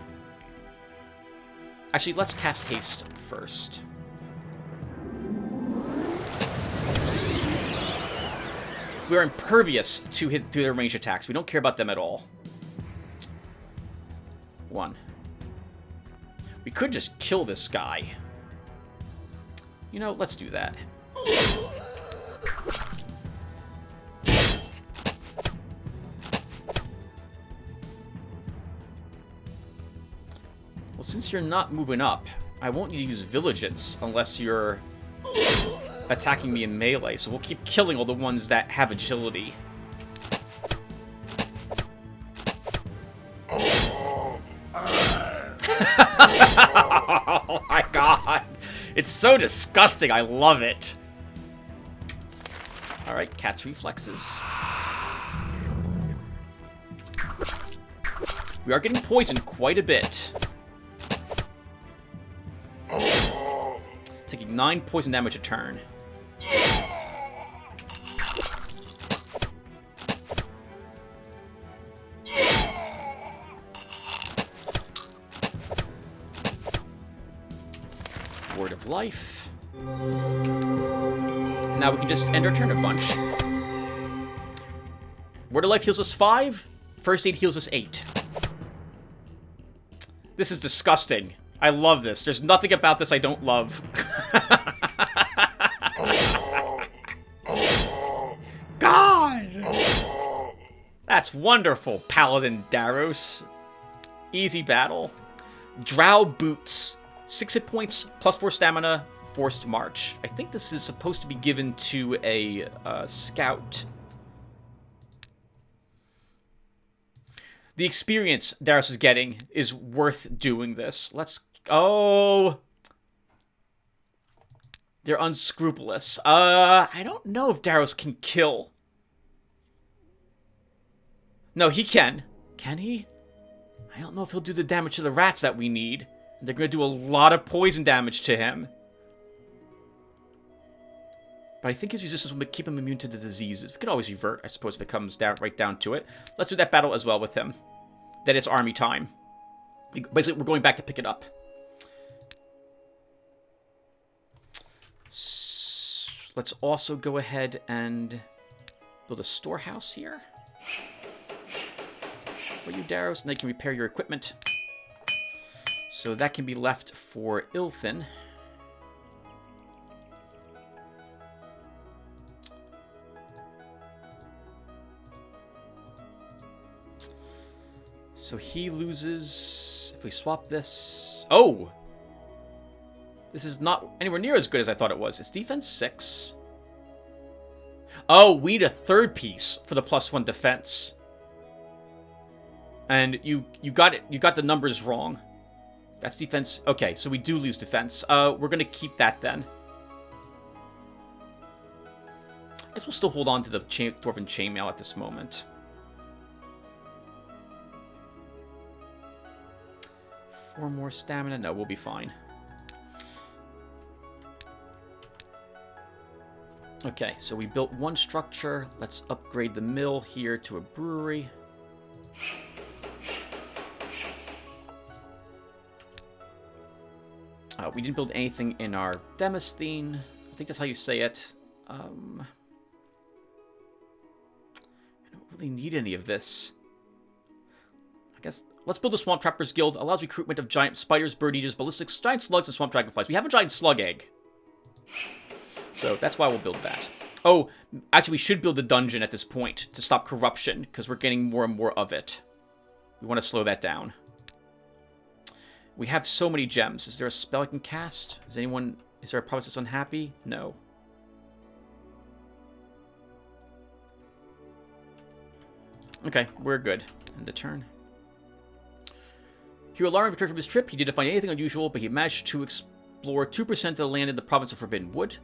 Actually, let's cast Haste first. We are impervious to their range attacks. We don't care about them at all. 1. We could just kill this guy. You know, let's do that. Well, since you're not moving up, I won't need to use Vigilance unless you're attacking me in melee, so we'll keep killing all the ones that have agility. Oh my god! It's so disgusting, I love it! Alright, Cat's Reflexes. We are getting poisoned quite a bit. Taking 9 poison damage a turn. Word of Life. Now we can just end our turn a bunch. Word of Life heals us 5. First Aid heals us 8. This is disgusting. I love this. There's nothing about this I don't love. God! That's wonderful, Paladin Daros. Easy battle. Drow Boots. 6 hit points, +4 stamina, forced march. I think this is supposed to be given to a scout. The experience Daros is getting is worth doing this. Let's... Oh! They're unscrupulous. I don't know if Daros can kill. No, he can. Can he? I don't know if he'll do the damage to the rats that we need. They're going to do a lot of poison damage to him. But I think his resistance will keep him immune to the diseases. We can always revert, I suppose, if it comes down right down to it. Let's do that battle as well with him. Then it's army time. Basically, we're going back to pick it up. Let's also go ahead and build a storehouse here for you, Daros, and they can repair your equipment. So that can be left for Ilthin. So he loses... If we swap this... Oh! This is not anywhere near as good as I thought it was. It's defense 6. Oh, we need a third piece for the +1 defense. And you got it. You got the numbers wrong. That's defense. Okay, so we do lose defense. We're going to keep that then. I guess we'll still hold on to the Dwarven Chainmail at this moment. Four more stamina. No, we'll be fine. Okay, so we built one structure. Let's upgrade the mill here to a brewery. We didn't build anything in our Demosthene. I think that's how you say it. I don't really need any of this. I guess let's build a Swamp Trappers Guild. Allows recruitment of giant spiders, bird eaters, ballistics, giant slugs, and swamp dragonflies. We have a giant slug egg. So that's why we'll build that. Oh, actually, we should build a dungeon at this point to stop corruption, because we're getting more and more of it. We want to slow that down. We have so many gems. Is there a spell I can cast? Is there a province that's unhappy? No. Okay, we're good. End the turn. Hero Lauren returned from his trip. He didn't find anything unusual, but he managed to explore 2% of the land in the province of Forbidden Wood.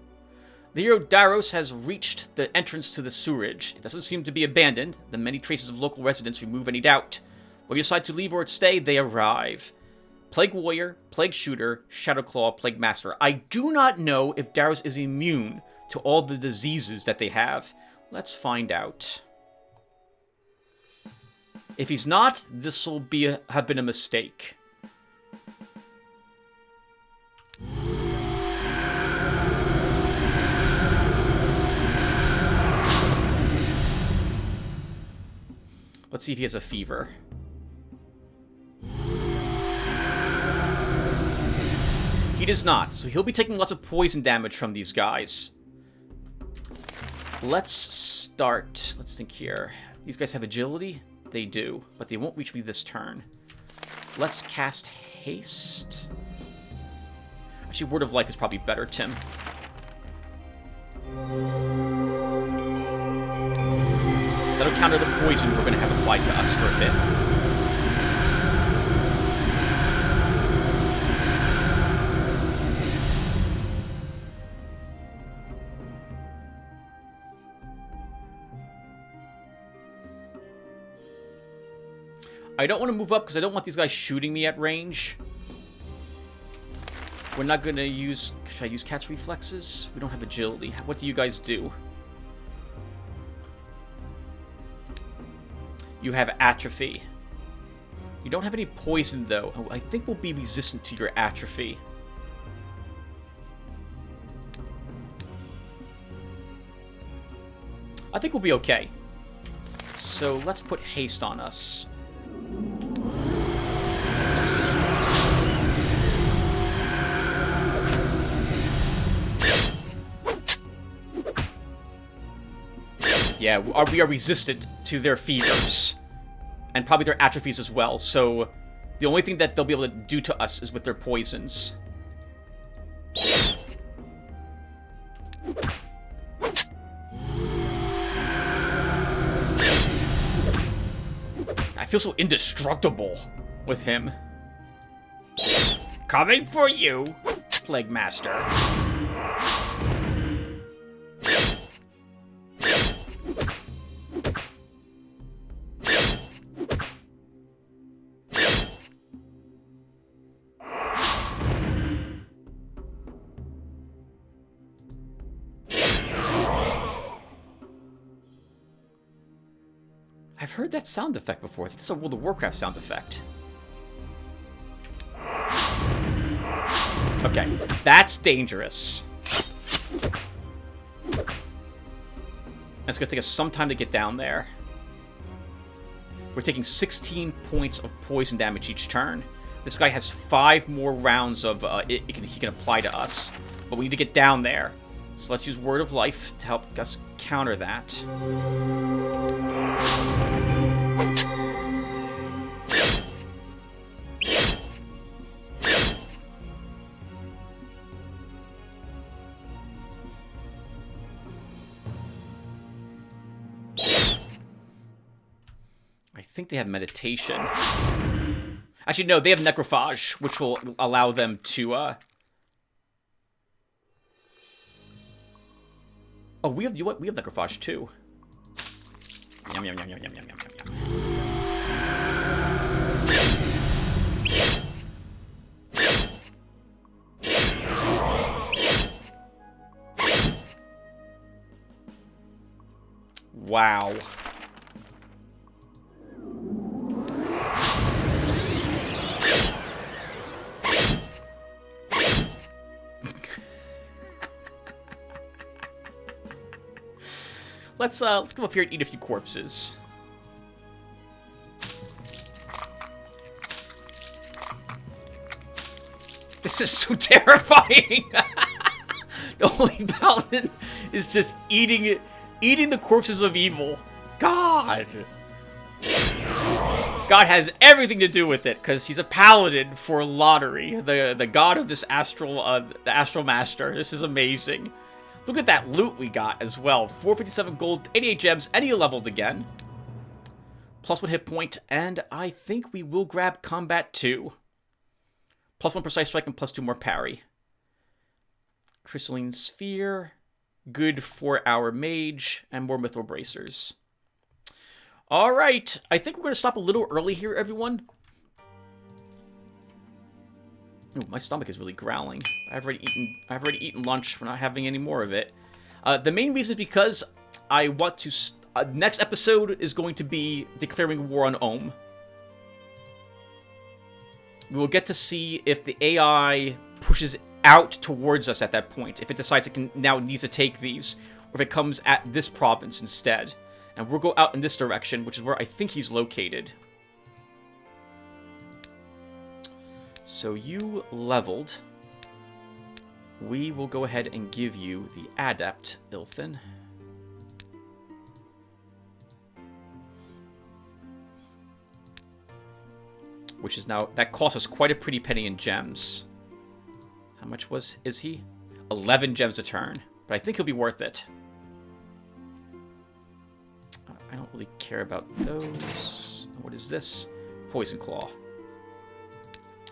The hero Daros has reached the entrance to the sewerage. It doesn't seem to be abandoned. The many traces of local residents remove any doubt. Whether you decide to leave or stay, they arrive. Plague Warrior, Plague Shooter, Shadowclaw, Plague Master. I do not know if Daros is immune to all the diseases that they have. Let's find out. If he's not, this will have been a mistake. Let's see if he has a fever. He does not, so he'll be taking lots of poison damage from these guys. Let's start. Let's think here. These guys have agility? They do, but they won't reach me this turn. Let's cast haste. Actually, Word of Life is probably better, Tim. That'll counter the poison we're going to have applied to us for a bit. I don't want to move up because I don't want these guys shooting me at range. We're not going to use... Should I use Cat's Reflexes? We don't have agility. What do you guys do? You have atrophy. You don't have any poison, though. Oh, I think we'll be resistant to your atrophy. I think we'll be okay. So let's put haste on us. Yeah, we are resistant to their fevers. And probably their atrophies as well, so the only thing that they'll be able to do to us is with their poisons. I feel so indestructible with him. Coming for you, Plague Master. I've heard that sound effect before. I think it's a World of Warcraft sound effect. Okay, that's dangerous. It's gonna take us some time to get down there. We're taking 16 points of poison damage each turn. This guy has 5 more rounds of he can apply to us, but we need to get down there. So let's use Word of Life to help us counter that. I think they have meditation. Actually, no, they have necrophage, which will allow them to, Oh, we have, you know what? We have necrophage, too. Yum, yum, yum, yum, yum, yum, yum, yum. Wow. Let's come up here and eat a few corpses. This is so terrifying. The Holy Paladin is just eating the corpses of evil. God. God has everything to do with it, because he's a paladin for Lotaeri, the god of this the astral master. This is amazing. Look at that loot we got as well. 457 gold, 88 gems, and he leveled again. +1 hit point, and I think we will grab combat 2. +1 precise strike and +2 more parry. Crystalline sphere, good for our mage, and more mithril bracers. Alright, I think we're going to stop a little early here, everyone. Ooh, my stomach is really growling. I've already eaten lunch. We're not having any more of it. The main reason is because I want to... next episode is going to be declaring war on Ohm. We will get to see if the AI pushes out towards us at that point. If it decides it now needs to take these. Or if it comes at this province instead. And we'll go out in this direction, which is where I think he's located. So you leveled. We will go ahead and give you the Adept, Ilthin. Which is now... That cost us quite a pretty penny in gems. How much is he? 11 gems a turn. But I think he'll be worth it. I don't really care about those. What is this? Poison Claw.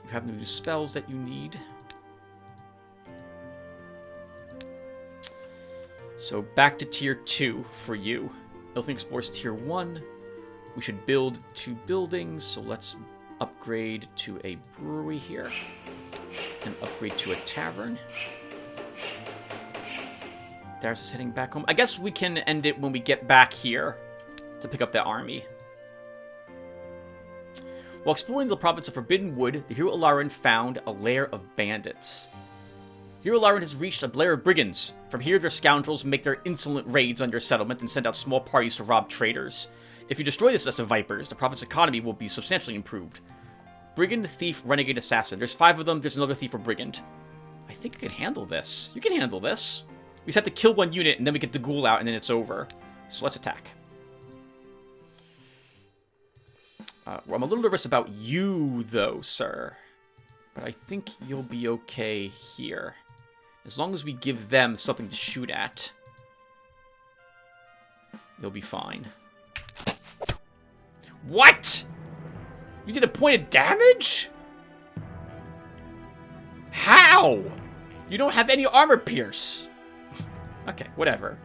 You have the new spells that you need. So back to tier 2 for you. Ilthin explores tier 1. We should build 2 buildings, so let's upgrade to a brewery here. And upgrade to a tavern. Darius is heading back home. I guess we can end it when we get back here to pick up that army. While exploring the province of Forbidden Wood, the hero Alarin found a lair of bandits. Hero Alarin has reached a lair of brigands. From here, their scoundrels make their insolent raids on your settlement and send out small parties to rob traders. If you destroy this nest of vipers, the province's economy will be substantially improved. Brigand, thief, renegade, assassin. There's 5 of them. There's another thief or brigand. I think you can handle this. You can handle this. We just have to kill 1 unit, and then we get the ghoul out, and then it's over. So let's attack. Well, I'm a little nervous about you, though, sir. But I think you'll be okay here. As long as we give them something to shoot at, you'll be fine. What? You did a point of damage? How? You don't have any armor pierce. Okay, whatever.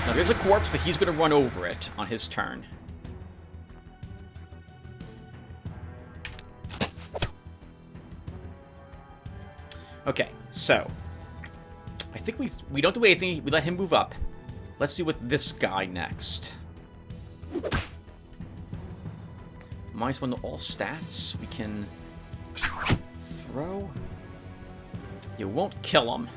Now there's a corpse, but he's going to run over it on his turn. Okay, so I think we don't do anything. We let him move up. Let's do with this guy next. -1 to all stats. We can throw. You won't kill him.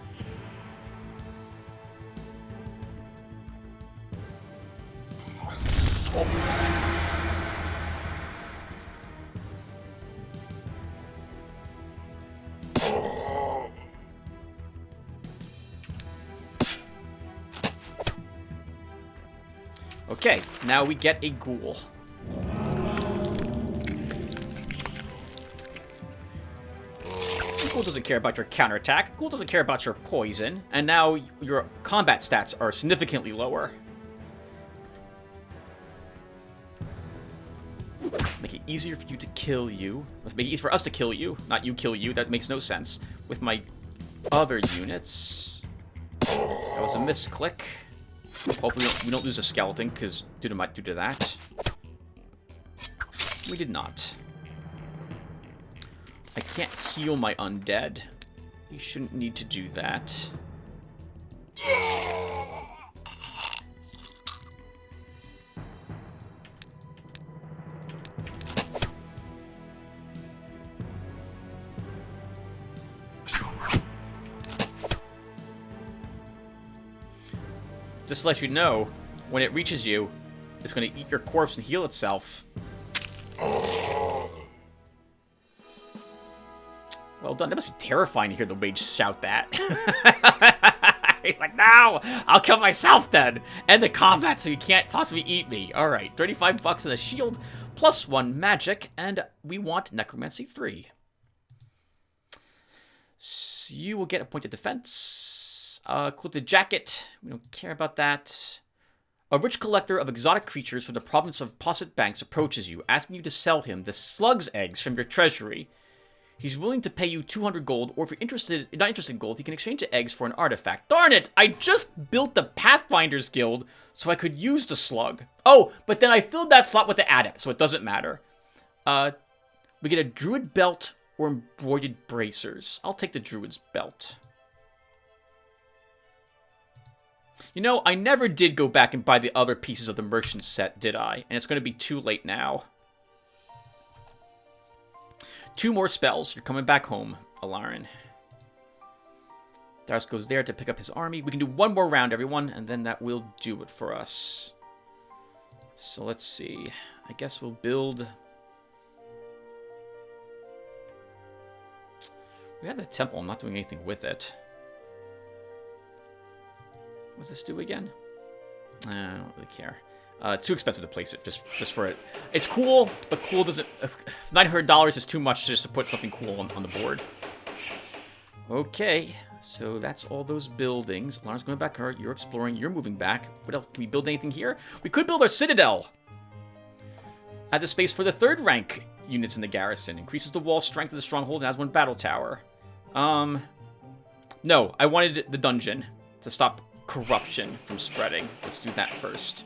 Okay, now we get a ghoul. Ghoul doesn't care about your counterattack. Ghoul doesn't care about your poison. And now your combat stats are significantly lower. Make it easier for you to kill you. Make it easier for us to kill you, not you kill you. That makes no sense. With my other units. That was a misclick. Hopefully we don't lose a skeleton, because due to that. We did not. I can't heal my undead. You shouldn't need to do that. Just to let you know, when it reaches you, it's going to eat your corpse and heal itself. Well done. That must be terrifying to hear the mage shout that. He's like, no! I'll kill myself then! End the combat so you can't possibly eat me. Alright, 35 bucks and a shield, +1 magic, and we want Necromancy 3. So you will get a point of defense. Quilted jacket. We don't care about that. A rich collector of exotic creatures from the province of Posset Banks approaches you, asking you to sell him the slug's eggs from your treasury. He's willing to pay you 200 gold, or if you're not interested in gold, he can exchange the eggs for an artifact. Darn it! I just built the Pathfinders Guild so I could use the slug. Oh, but then I filled that slot with the adept, so it doesn't matter. We get a druid belt or embroidered bracers. I'll take the druid's belt. You know, I never did go back and buy the other pieces of the merchant set, did I? And it's going to be too late now. 2 more spells. You're coming back home, Alarin. Darius goes there to pick up his army. We can do 1 more round, everyone, and then that will do it for us. So let's see. I guess we'll build... We have the temple. I'm not doing anything with it. What's this do again? I don't really care. It's too expensive to place it just for it. It's cool, but cool doesn't... $900 is too much just to put something cool on the board. Okay, so that's all those buildings. Lara's going back here. You're exploring. You're moving back. What else? Can we build anything here? We could build our citadel. Adds a space for the 3rd rank units in the garrison. Increases the wall strength of the stronghold and has 1 battle tower. No, I wanted the dungeon to stop corruption from spreading. Let's do that first.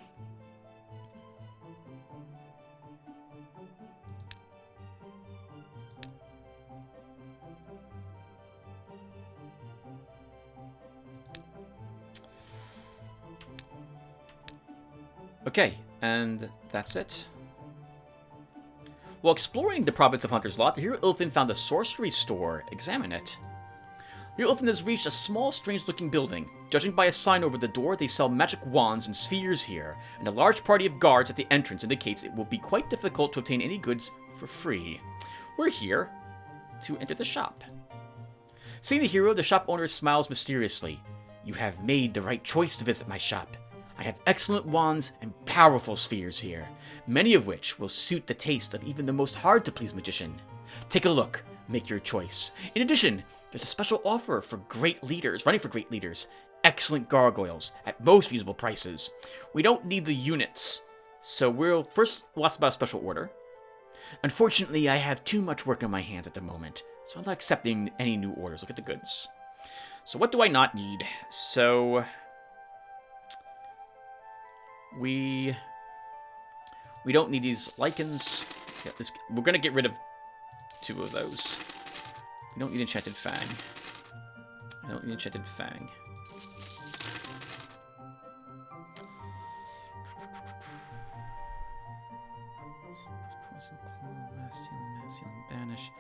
Okay, and that's it. While exploring the province of Hunter's Lot, the hero Ilthin found a sorcery store. Examine it. Hero Ilthin has reached a small, strange-looking building. Judging by a sign over the door, they sell magic wands and spheres here, and a large party of guards at the entrance indicates it will be quite difficult to obtain any goods for free. We're here. to enter the shop. Seeing the hero, the shop owner smiles mysteriously. You have made the right choice to visit my shop. I have excellent wands and powerful spheres here, many of which will suit the taste of even the most hard-to-please magician. Take a look, make your choice. In addition, there's a special offer for great leaders, running for great leaders. Excellent gargoyles at most reasonable prices. We don't need the units, so we'll ask about a special order. Unfortunately, I have too much work on my hands at the moment, so I'm not accepting any new orders. Look at the goods. So what do I not need? So we don't need these lichens. Yeah, we're gonna get rid of 2 of those. We don't need Enchanted Fang. I don't need Enchanted Fang. Banish.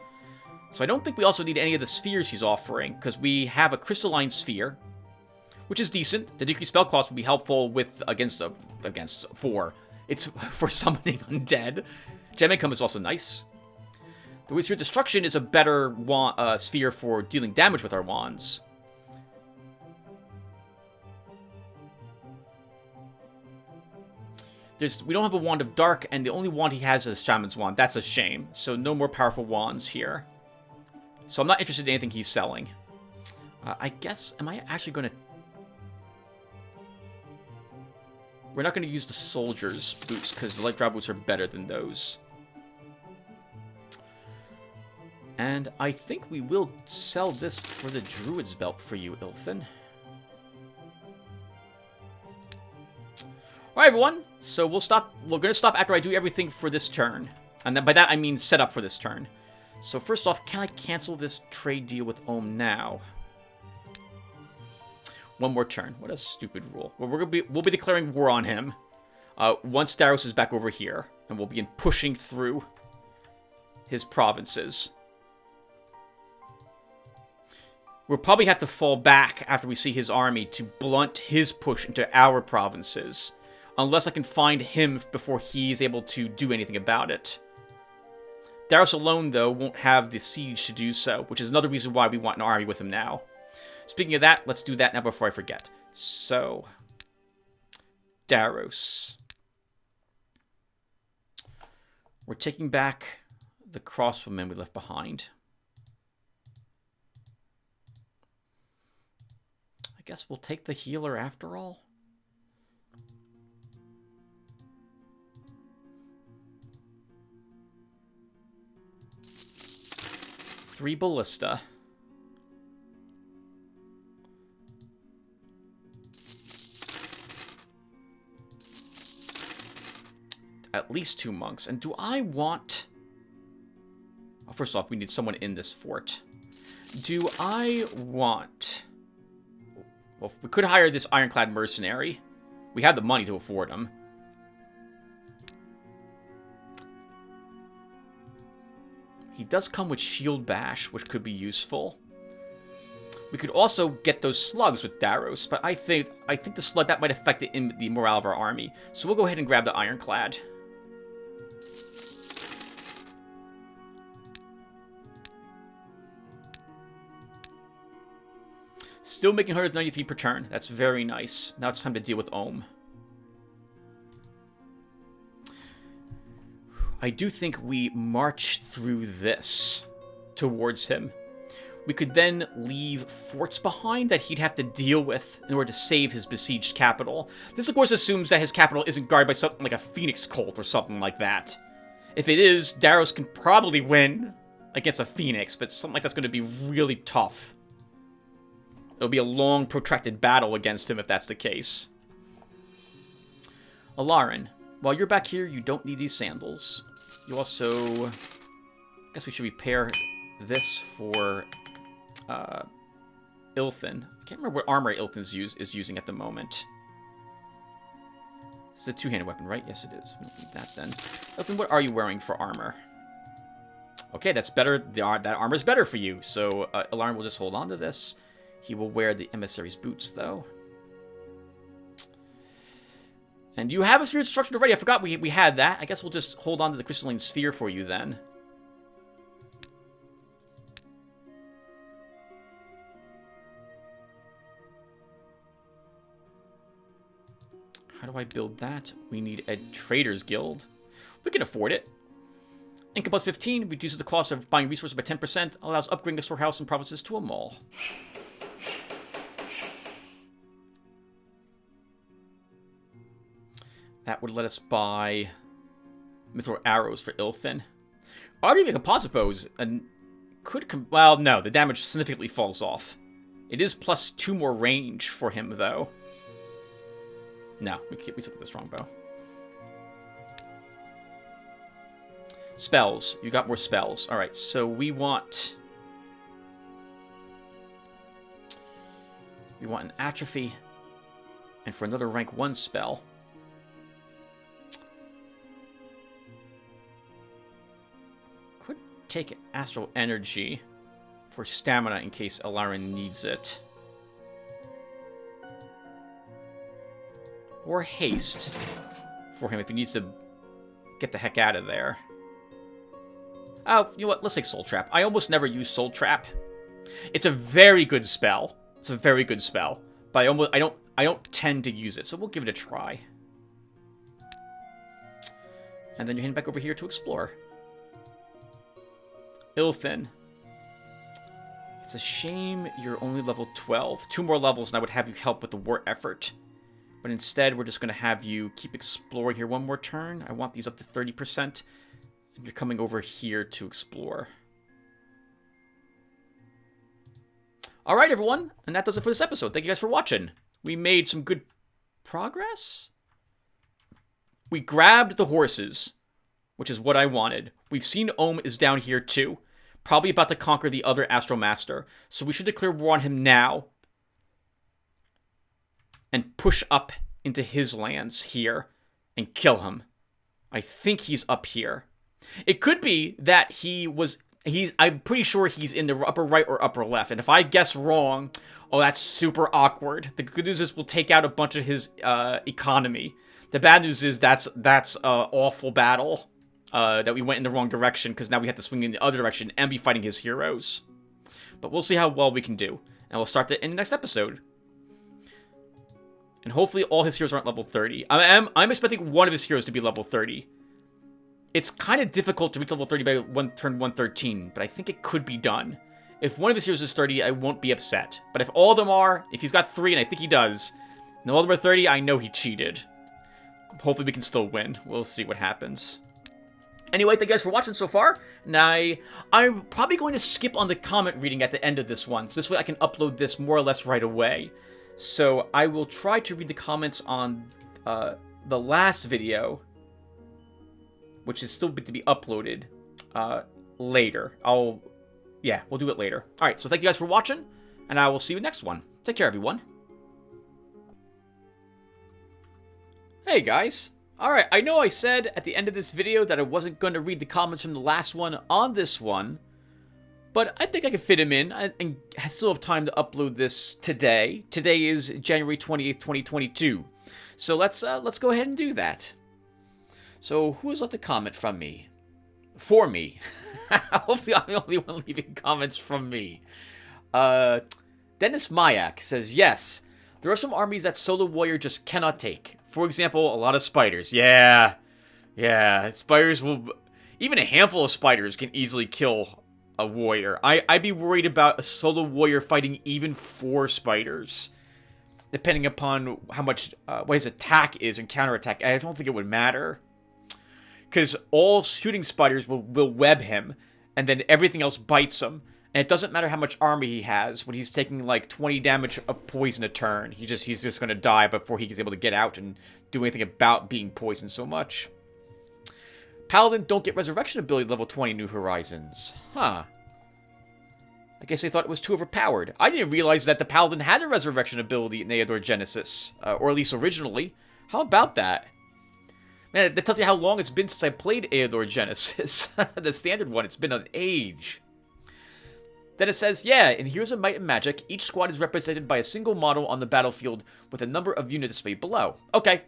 So I don't think we also need any of the spheres he's offering, because we have a crystalline sphere, which is decent. The decreased spell cost will be helpful with against it's for summoning undead. Gem income is also nice. The Wizard Destruction is a better sphere for dealing damage with our wands. We don't have a Wand of Dark, and the only wand he has is Shaman's Wand. That's a shame. So no more powerful wands here. So I'm not interested in anything he's selling. I guess, am I actually going to... We're not going to use the Soldier's boots, because the Light Drop boots are better than those. And I think we will sell this for the Druid's Belt for you, Ilthin. Alright, everyone. So we're going to stop after I do everything for this turn. And then by that, I mean set up for this turn. So first off, can I cancel this trade deal with Ohm now? One more turn. What a stupid rule. Well, we'll be declaring war on him once Daros is back over here. And we'll begin pushing through his provinces. We'll probably have to fall back after we see his army to blunt his push into our provinces. Unless I can find him before he's able to do anything about it. Daros alone, though, won't have the siege to do so, which is another reason why we want an army with him now. Speaking of that, let's do that now before I forget. So, Daros. We're taking back the crossbowmen we left behind. I guess we'll take the healer after all. Three ballista. At least 2 monks. And do I want... Oh, first off, we need someone in this fort. Do I want... Well, we could hire this ironclad mercenary. We have the money to afford him. He does come with Shield Bash, which could be useful. We could also get those slugs with Daros, but I think the slug, that might affect the morale of our army. So we'll go ahead and grab the Ironclad. Still making 193 per turn. That's very nice. Now it's time to deal with Ohm. I do think we march through this towards him. We could then leave forts behind that he'd have to deal with in order to save his besieged capital. This, of course, assumes that his capital isn't guarded by something like a Phoenix cult or something like that. If it is, Daros can probably win against a Phoenix, but something like that's going to be really tough. It'll be a long, protracted battle against him if that's the case. Alarin, while you're back here, you don't need these sandals. You also... I guess we should repair this for Ilthin. I can't remember what armor Ilthin is using at the moment. It's a two-handed weapon, right? Yes, it is. We don't need that then. Ilthin, what are you wearing for armor? Okay, that's better. That armor's better for you. So Alarin will just hold on to this. He will wear the emissary's boots, though. And you have a sphere constructed already. I forgot we had that. I guess we'll just hold on to the crystalline sphere for you then. do I build that? We need a Traders Guild. We can afford it. Income plus 15 reduces the cost of buying resources by 10%, allows upgrading a storehouse and provinces to a mall. That would let us buy Mithril arrows for Ilthin. Already make composite bows and could well, no, the damage significantly falls off. It is plus 2 more range for him, though. No, we stick with the strongbow. Spells. You got more spells. Alright, so we want... We want an atrophy. And for another rank 1 spell... Could take astral energy for stamina in case Alarin needs it. Or haste for him if he needs to get the heck out of there. Oh, you know what? Let's take Soul Trap. I almost never use Soul Trap. It's a very good spell. It's a very good spell, but I don't tend to use it, so we'll give it a try. And then you're heading back over here to explore. Ilthin. It's a shame you're only level 12. 2 more levels and I would have you help with the war effort. But instead, we're just going to have you keep exploring here 1 more turn. I want these up to 30%. And you're coming over here to explore. Alright, everyone. And that does it for this episode. Thank you guys for watching. We made some good progress. We grabbed the horses, which is what I wanted. We've seen Ohm is down here too. Probably about to conquer the other Astral Master. So we should declare war on him now. And push up into his lands here. And kill him. I think he's up here. It could be that I'm pretty sure he's in the upper right or upper left. And if I guess wrong, oh, that's super awkward. The good news is we'll take out a bunch of his economy. The bad news is that's an awful battle. That we went in the wrong direction, because now we have to swing in the other direction and be fighting his heroes. But we'll see how well we can do. And we'll start that in the next episode. And hopefully all his heroes aren't level 30. I'm expecting one of his heroes to be level 30. It's kind of difficult to reach level 30 by turn 113, but I think it could be done. If one of his heroes is 30, I won't be upset. But if all of them are, if he's got 3, and I think he does, and all of them are 30, I know he cheated. Hopefully we can still win. We'll see what happens. Anyway, thank you guys for watching so far. And I'm probably going to skip on the comment reading at the end of this one. So this way I can upload this more or less right away. So I will try to read the comments on the last video, which is still to be uploaded later. Yeah, we'll do it later. Alright, so thank you guys for watching, and I will see you next one. Take care, everyone. Hey, guys. Alright, I know I said at the end of this video that I wasn't going to read the comments from the last one on this one, but I think I can fit them in, and I still have time to upload this today. Today is January 28th, 2022. So let's go ahead and do that. So, who has left a comment from me? For me. Hopefully I'm the only one leaving comments from me. Dennis Mayak says, yes, there are some armies that Solo Warrior just cannot take. For example, a lot of spiders. Yeah, spiders will... Even a handful of spiders can easily kill a warrior. I'd be worried about a Solo Warrior fighting even 4 spiders. Depending upon how much... what his attack is and counterattack. I don't think it would matter. Because all shooting spiders will web him, and then everything else bites him. And it doesn't matter how much armor he has when he's taking like 20 damage of poison a turn. He's just going to die before he is able to get out and do anything about being poisoned so much. Paladin don't get resurrection ability level 20 New Horizons. Huh. I guess they thought it was too overpowered. I didn't realize that the Paladin had a resurrection ability in Eador Genesis. Or at least originally. How about that? Man, that tells you how long it's been since I played Eador Genesis. The standard one, it's been an age. Then it says, yeah, in Heroes of Might and Magic, each squad is represented by a single model on the battlefield with a number of units displayed below. Okay.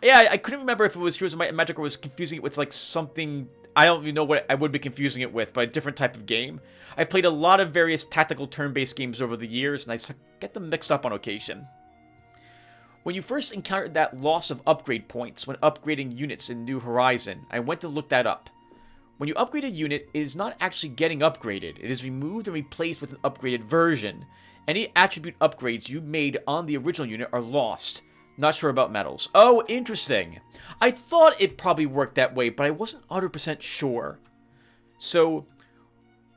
Yeah, I couldn't remember if it was Heroes of Might and Magic or was confusing it with like something... I don't even know what I would be confusing it with, but a different type of game. I've played a lot of various tactical turn-based games over the years, and I get them mixed up on occasion. When you first encountered that loss of upgrade points when upgrading units in New Horizon, I went to look that up. When you upgrade a unit, it is not actually getting upgraded. It is removed and replaced with an upgraded version. Any attribute upgrades you made on the original unit are lost. Not sure about medals. Oh, interesting. I thought it probably worked that way, but I wasn't 100% sure. So,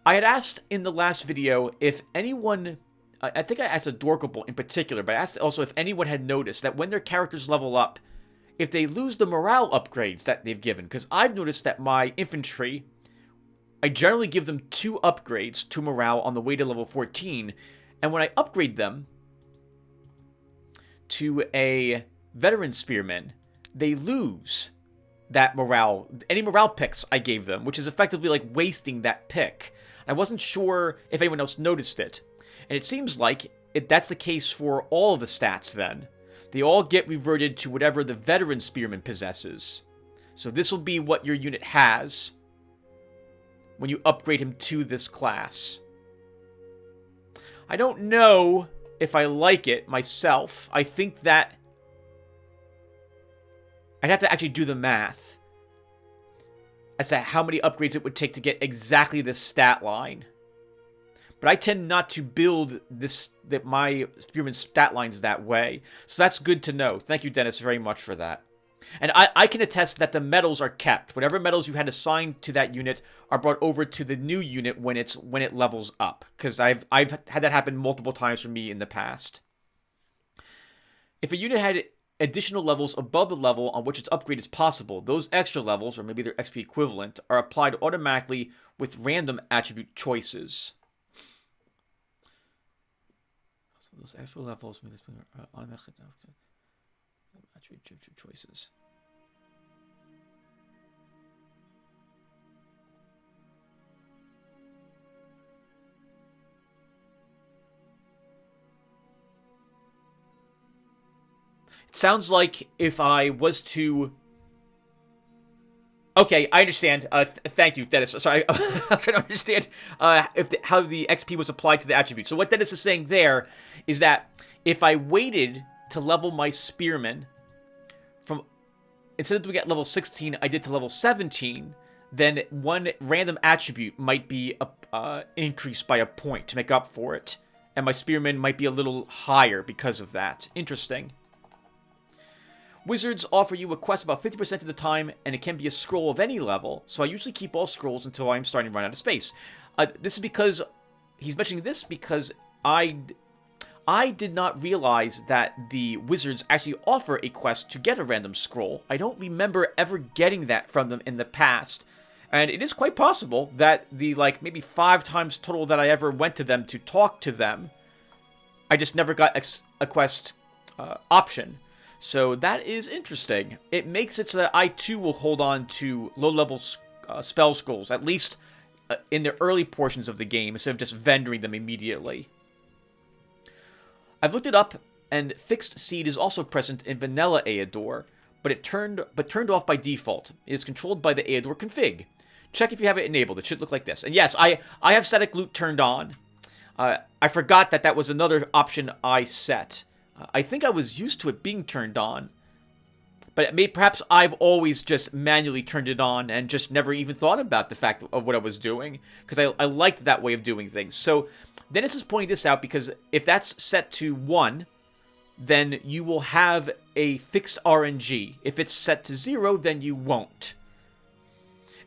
I had asked in the last video if anyone... I think I asked Adorkable in particular, but I asked also if anyone had noticed that when their characters level up, if they lose the morale upgrades that they've given. Because I've noticed that my infantry, I generally give them 2 upgrades to morale on the way to level 14. And when I upgrade them to a veteran spearman, they lose that morale, any morale picks I gave them, which is effectively like wasting that pick. I wasn't sure if anyone else noticed it. And it seems like that's the case for all of the stats then. They all get reverted to whatever the veteran spearman possesses. So this will be what your unit has when you upgrade him to this class. I don't know if I like it myself. I think that I'd have to actually do the math as to how many upgrades it would take to get exactly this stat line. But I tend not to build my spearman stat lines that way. So that's good to know. Thank you, Dennis, very much for that. And I can attest that the medals are kept. Whatever medals you had assigned to that unit are brought over to the new unit when it levels up. Because I've had that happen multiple times for me in the past. If a unit had additional levels above the level on which its upgrade is possible, those extra levels, or maybe their XP equivalent, are applied automatically with random attribute choices. So those extra levels are automatically attribute choices. It sounds like if I was to... Okay, I understand. Thank you, Dennis. Sorry, I'm trying to understand how the XP was applied to the attribute. So what Dennis is saying there is that if I waited to level my spearman from... Instead of doing it at level 16, I did to level 17, then one random attribute might be increased by a point to make up for it. And my spearman might be a little higher because of that. Interesting. Wizards offer you a quest about 50% of the time, and it can be a scroll of any level, so I usually keep all scrolls until I'm starting to run out of space. This is because... He's mentioning this because I did not realize that the wizards actually offer a quest to get a random scroll. I don't remember ever getting that from them in the past. And it is quite possible that the, maybe 5 times total that I ever went to them to talk to them, I just never got a quest option. So that is interesting. It makes it so that I too will hold on to low-level spell scrolls, at least in the early portions of the game, instead of just vendoring them immediately. I've looked it up, and Fixed Seed is also present in Vanilla Eador, but turned off by default. It is controlled by the Eador config. Check if you have it enabled. It should look like this. And yes, I have static loot turned on. I forgot that was another option I set. I think I was used to it being turned on, but perhaps I've always just manually turned it on and just never even thought about the fact of what I was doing, because I liked that way of doing things. So Dennis is pointing this out because if that's set to 1, then you will have a fixed RNG. If it's set to 0, then you won't.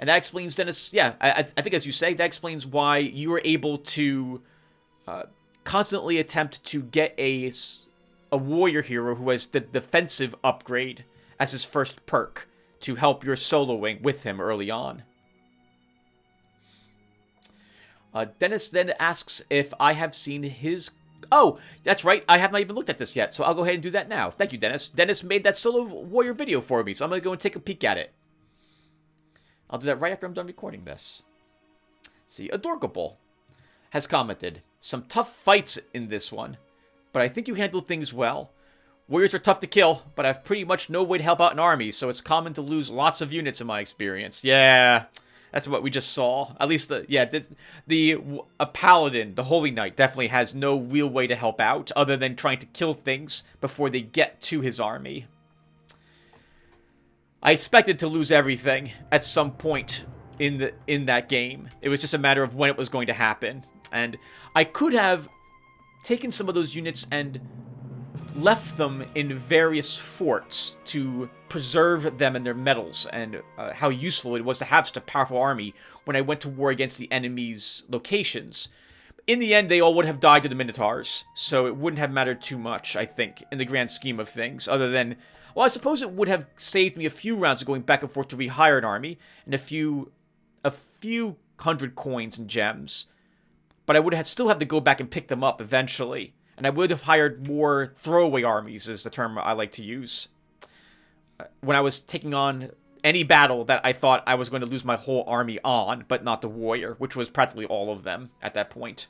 And that explains, Dennis, yeah, I think as you say, that explains why you were able to constantly attempt to get a warrior hero who has the defensive upgrade as his first perk to help your soloing with him early on. Dennis then asks if I have seen his... Oh, that's right. I have not even looked at this yet, so I'll go ahead and do that now. Thank you, Dennis. Dennis made that solo warrior video for me, so I'm going to go and take a peek at it. I'll do that right after I'm done recording this. See, Adorkable has commented, some tough fights in this one, but I think you handled things well. Warriors are tough to kill, but I have pretty much no way to help out an army, so it's common to lose lots of units in my experience. Yeah, That's what we just saw. At least, a Paladin, the Holy Knight, definitely has no real way to help out other than trying to kill things before they get to his army. I expected to lose everything at some point in that game. It was just a matter of when it was going to happen. And I could have taken some of those units and left them in various forts to preserve them and their metals, and how useful it was to have such a powerful army when I went to war against the enemy's locations. In the end, they all would have died to the Minotaurs, so it wouldn't have mattered too much, I think, in the grand scheme of things, other than, well, I suppose it would have saved me a few rounds of going back and forth to rehire an army, and a few hundred coins and gems, but I would have still had to go back and pick them up eventually. And I would have hired more throwaway armies, is the term I like to use, when I was taking on any battle that I thought I was going to lose my whole army on, but not the warrior, which was practically all of them at that point.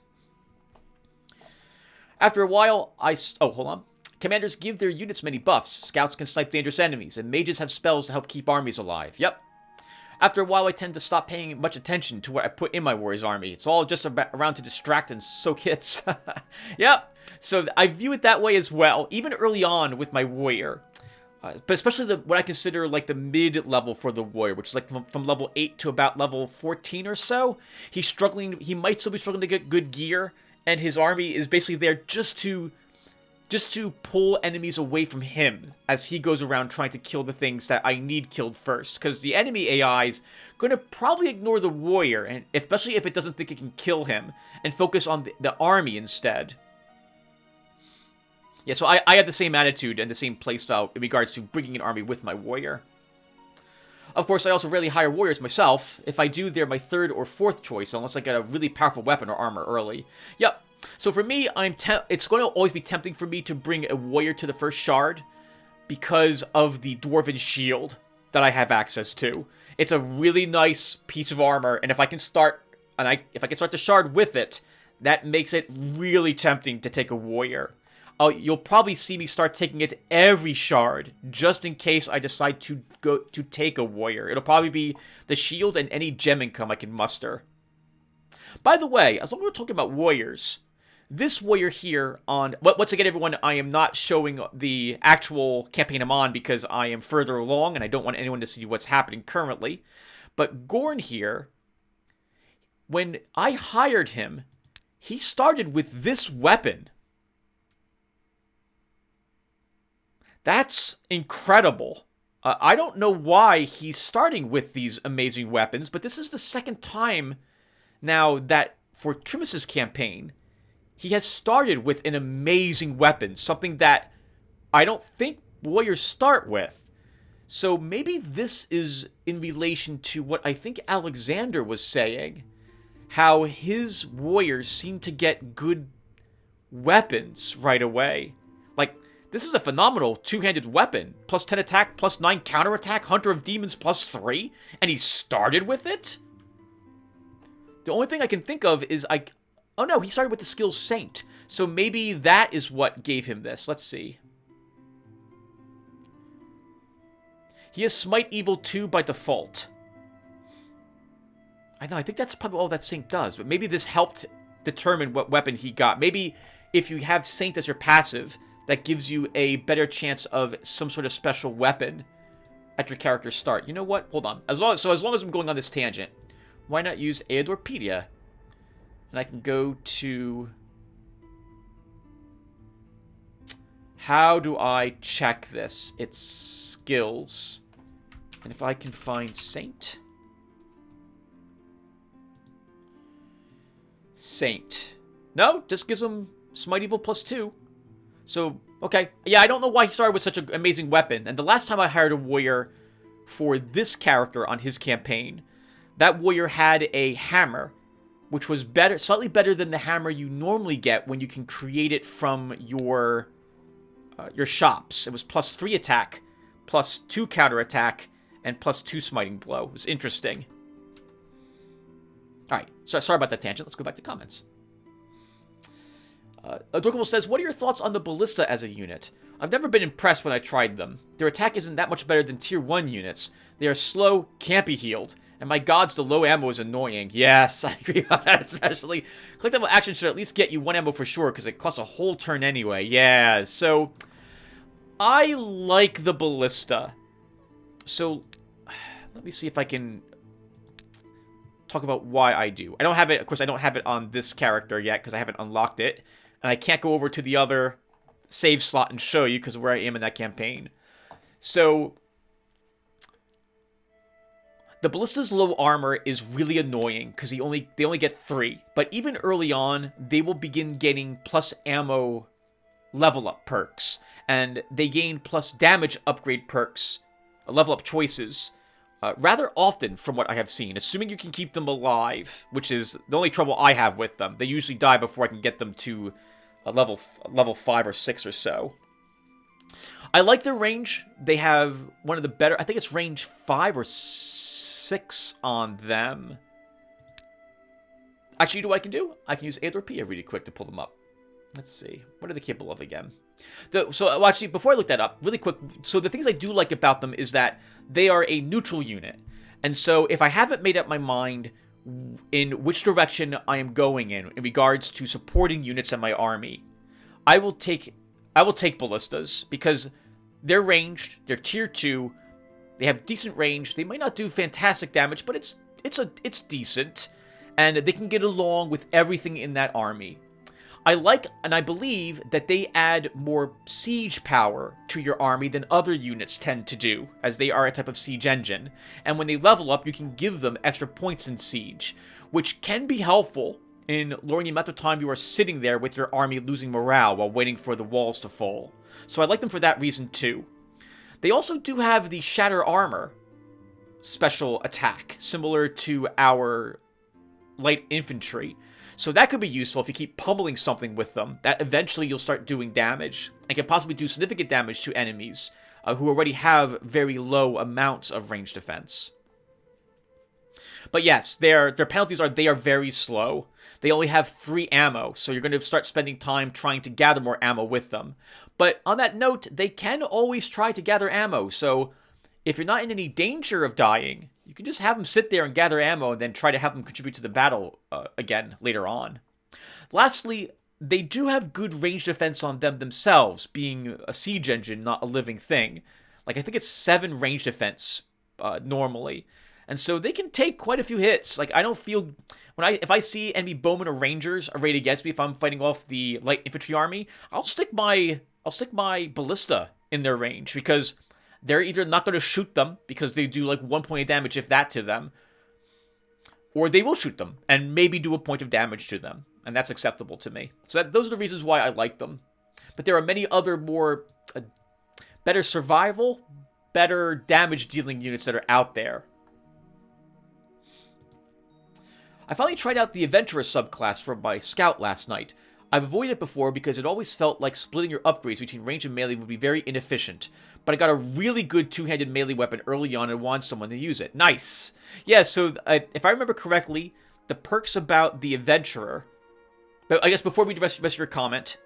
After a while, hold on. Commanders give their units many buffs. Scouts can snipe dangerous enemies, and mages have spells to help keep armies alive. Yep. After a while, I tend to stop paying much attention to what I put in my warrior's army. It's all just around to distract and soak hits. Yep. So I view it that way as well, even early on with my warrior. But especially what I consider like the mid-level for the warrior, which is like from level 8 to about level 14 or so. He's struggling, he might still be struggling to get good gear, and his army is basically there just to pull enemies away from him as he goes around trying to kill the things that I need killed first. Because the enemy AI is going to probably ignore the warrior, and especially if it doesn't think it can kill him, and focus on the army instead. Yeah, so I have the same attitude and the same playstyle in regards to bringing an army with my warrior. Of course, I also rarely hire warriors myself. If I do, they're my third or fourth choice, unless I get a really powerful weapon or armor early. Yep. So for me, it's going to always be tempting for me to bring a warrior to the first shard because of the dwarven shield that I have access to. It's a really nice piece of armor, and if I can start the shard with it, that makes it really tempting to take a warrior. You'll probably see me start taking it every shard, just in case I decide to take a warrior. It'll probably be the shield and any gem income I can muster. By the way, as long as we're talking about warriors, this warrior here once again, everyone, I am not showing the actual campaign I'm on because I am further along and I don't want anyone to see what's happening currently. But Gorn here, when I hired him, he started with this weapon. That's incredible. I don't know why he's starting with these amazing weapons, but this is the second time now that for Trimus's campaign, he has started with an amazing weapon, something that I don't think warriors start with. So maybe this is in relation to what I think Alexander was saying, how his warriors seem to get good weapons right away. Like, this is a phenomenal two-handed weapon. Plus 10 attack, plus 9 counterattack, Hunter of Demons plus 3, and he started with it? The only thing I can think of is oh no, he started with the skill Saint. So maybe that is what gave him this. Let's see. He has Smite Evil 2 by default. I know, I think that's probably all that Saint does, but maybe this helped determine what weapon he got. Maybe if you have Saint as your passive, that gives you a better chance of some sort of special weapon at your character's start. You know what? Hold on. As long as I'm going on this tangent, why not use Eadorpedia? And I can go to... How do I check this? It's skills. And if I can find Saint. No, just gives him Smite Evil plus 2. So, okay. Yeah, I don't know why he started with such an amazing weapon. And the last time I hired a warrior for this character on his campaign, that warrior had a hammer, which was slightly better than the hammer you normally get when you can create it from your shops. It was plus 3 attack, plus 2 counterattack, and plus 2 smiting blow. It was interesting. Alright, so sorry about that tangent. Let's go back to comments. Dorkable says, what are your thoughts on the Ballista as a unit? I've never been impressed when I tried them. Their attack isn't that much better than tier 1 units. They are slow, can't be healed, And my gods, the low ammo is annoying. Yes, I agree about that especially. Collectible action should at least get you 1 ammo for sure, because it costs a whole turn anyway. Yeah, so I like the ballista. So let me see if I can talk about why I do. I don't have it, of course, I don't have it on this character yet, because I haven't unlocked it. And I can't go over to the other save slot and show you, because of where I am in that campaign. So the ballista's low armor is really annoying because they only get 3. But even early on, they will begin getting plus ammo level up perks. And they gain plus damage upgrade perks, level up choices, rather often from what I have seen. Assuming you can keep them alive, which is the only trouble I have with them. They usually die before I can get them to a level 5 or 6 or so. I like their range. They have one of the better, I think it's range 5 or 6 on them. Actually, you know what I can do? I can use Eador P really quick to pull them up. Let's see. What are they capable of again? So actually, before I look that up, really quick, so the things I do like about them is that they are a neutral unit. And so if I haven't made up my mind in which direction I am going in regards to supporting units in my army, I will take ballistas because they're ranged, they're tier 2, they have decent range, they might not do fantastic damage, but it's decent, and they can get along with everything in that army. I like, and I believe, that they add more siege power to your army than other units tend to do, as they are a type of siege engine. And when they level up, you can give them extra points in siege, which can be helpful in lowering the amount of time you are sitting there with your army losing morale while waiting for the walls to fall. So I like them for that reason too. They also do have the Shatter Armor special attack, similar to our light infantry. So that could be useful if you keep pummeling something with them, that eventually you'll start doing damage, and can possibly do significant damage to enemies who already have very low amounts of range defense. But yes, their penalties are they are very slow. They only have 3 ammo, so you're going to start spending time trying to gather more ammo with them. But on that note, they can always try to gather ammo, so if you're not in any danger of dying, you can just have them sit there and gather ammo and then try to have them contribute to the battle again later on. Lastly, they do have good range defense on them themselves, being a siege engine, not a living thing. Like, I think it's 7 range defense normally. And so they can take quite a few hits. Like, I don't feel... If I see enemy bowmen or rangers arrayed against me, if I'm fighting off the light infantry army, I'll stick my ballista in their range, because they're either not going to shoot them, because they do like 1 point of damage, if that, to them, or they will shoot them, and maybe do a point of damage to them, and that's acceptable to me. So those are the reasons why I like them. But there are many other more better survival, better damage-dealing units that are out there. I finally tried out the Adventurer subclass from my scout last night. I've avoided it before because it always felt like splitting your upgrades between range and melee would be very inefficient. But I got a really good two-handed melee weapon early on and wanted someone to use it. Nice! Yeah, so if I remember correctly, the perks about the Adventurer... But I guess before we read the rest of your comment,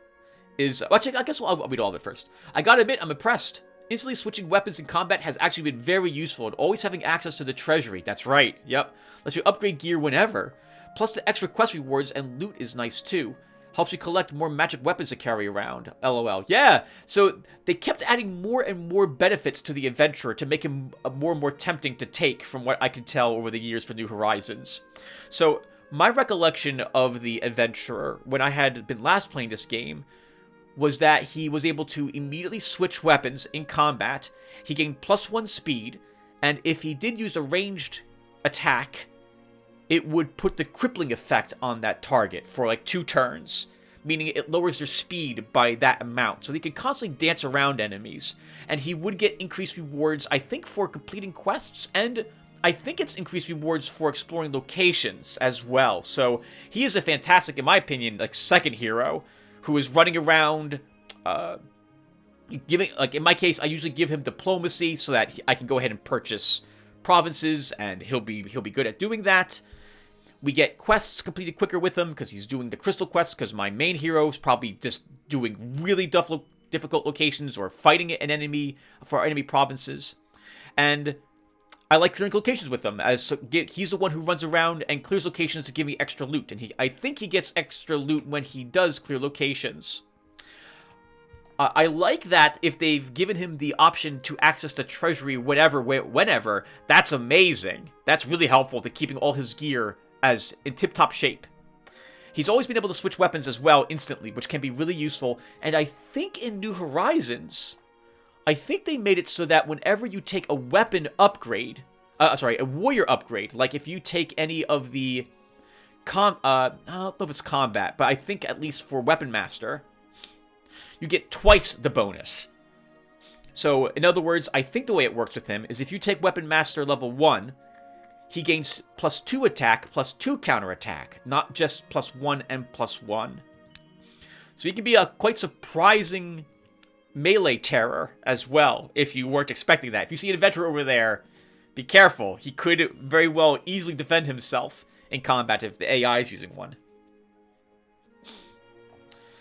is... Well, actually, I guess I'll read all of it first. I gotta admit, I'm impressed. Instantly switching weapons in combat has actually been very useful, and always having access to the treasury. That's right, yep. Lets you upgrade gear whenever. Plus the extra quest rewards and loot is nice too. Helps you collect more magic weapons to carry around. LOL. Yeah, so they kept adding more and more benefits to the Adventurer to make him more and more tempting to take, from what I can tell over the years for New Horizons. So my recollection of the Adventurer, when I had been last playing this game, was that he was able to immediately switch weapons in combat. He gained +1 speed, and if he did use a ranged attack, it would put the crippling effect on that target for like 2 turns, meaning it lowers their speed by that amount. So they could constantly dance around enemies, and he would get increased rewards, I think, for completing quests, and I think it's increased rewards for exploring locations as well. So he is a fantastic, in my opinion, like second hero, who is running around, giving, like in my case, I usually give him diplomacy so that I can go ahead and purchase provinces, and he'll be good at doing that. We get quests completed quicker with him because he's doing the crystal quests, because my main hero is probably just doing really difficult locations or fighting an enemy for enemy provinces. And I like clearing locations with him, as he's the one who runs around and clears locations to give me extra loot. And I think he gets extra loot when he does clear locations. I like that if they've given him the option to access the treasury whenever, that's amazing. That's really helpful to keeping all his gear as in tip-top shape. He's always been able to switch weapons as well instantly, which can be really useful. And I think in New Horizons, I think they made it so that whenever you take a weapon upgrade, a warrior upgrade, like if you take any of the, I don't know if it's combat, but I think at least for Weapon Master, you get twice the bonus. So, in other words, I think the way it works with him is if you take Weapon Master level 1, he gains +2 attack, +2 counterattack, not just +1 and +1. So he can be a quite surprising melee terror as well, if you weren't expecting that. If you see an adventurer over there, be careful. He could very well easily defend himself in combat if the AI is using one.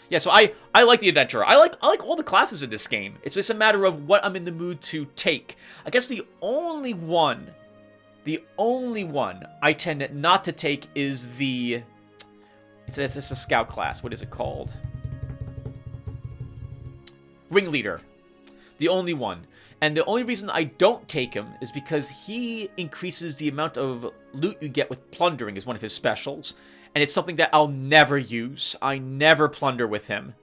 Yeah, so I like the adventurer. I like all the classes in this game. It's just a matter of what I'm in the mood to take. I guess the only one I tend not to take is the... It's a scout class. What is it called? Ringleader. The only one. And the only reason I don't take him is because he increases the amount of loot you get with plundering as one of his specials. And it's something that I'll never use. I never plunder with him.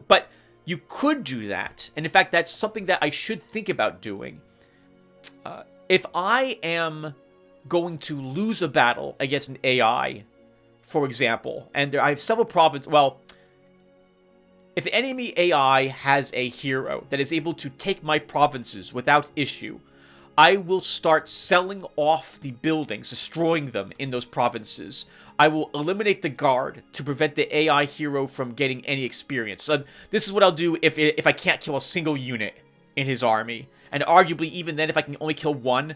But you could do that. And in fact, that's something that I should think about doing. If I am going to lose a battle against an AI, for example, and I have several provinces... Well, if the enemy AI has a hero that is able to take my provinces without issue, I will start selling off the buildings, destroying them in those provinces. I will eliminate the guard to prevent the AI hero from getting any experience. So this is what I'll do if I can't kill a single unit in his army. And arguably, even then, if I can only kill one,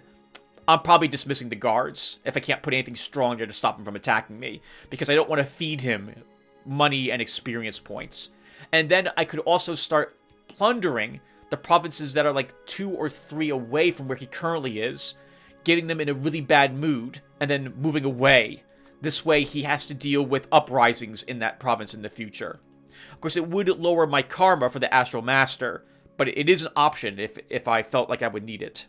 I'm probably dismissing the guards if I can't put anything strong there to stop him from attacking me. Because I don't want to feed him money and experience points. And then I could also start plundering the provinces that are like 2 or 3 away from where he currently is, getting them in a really bad mood, and then moving away. This way he has to deal with uprisings in that province in the future. Of course, it would lower my karma for the Astral Master, but it is an option if I felt like I would need it.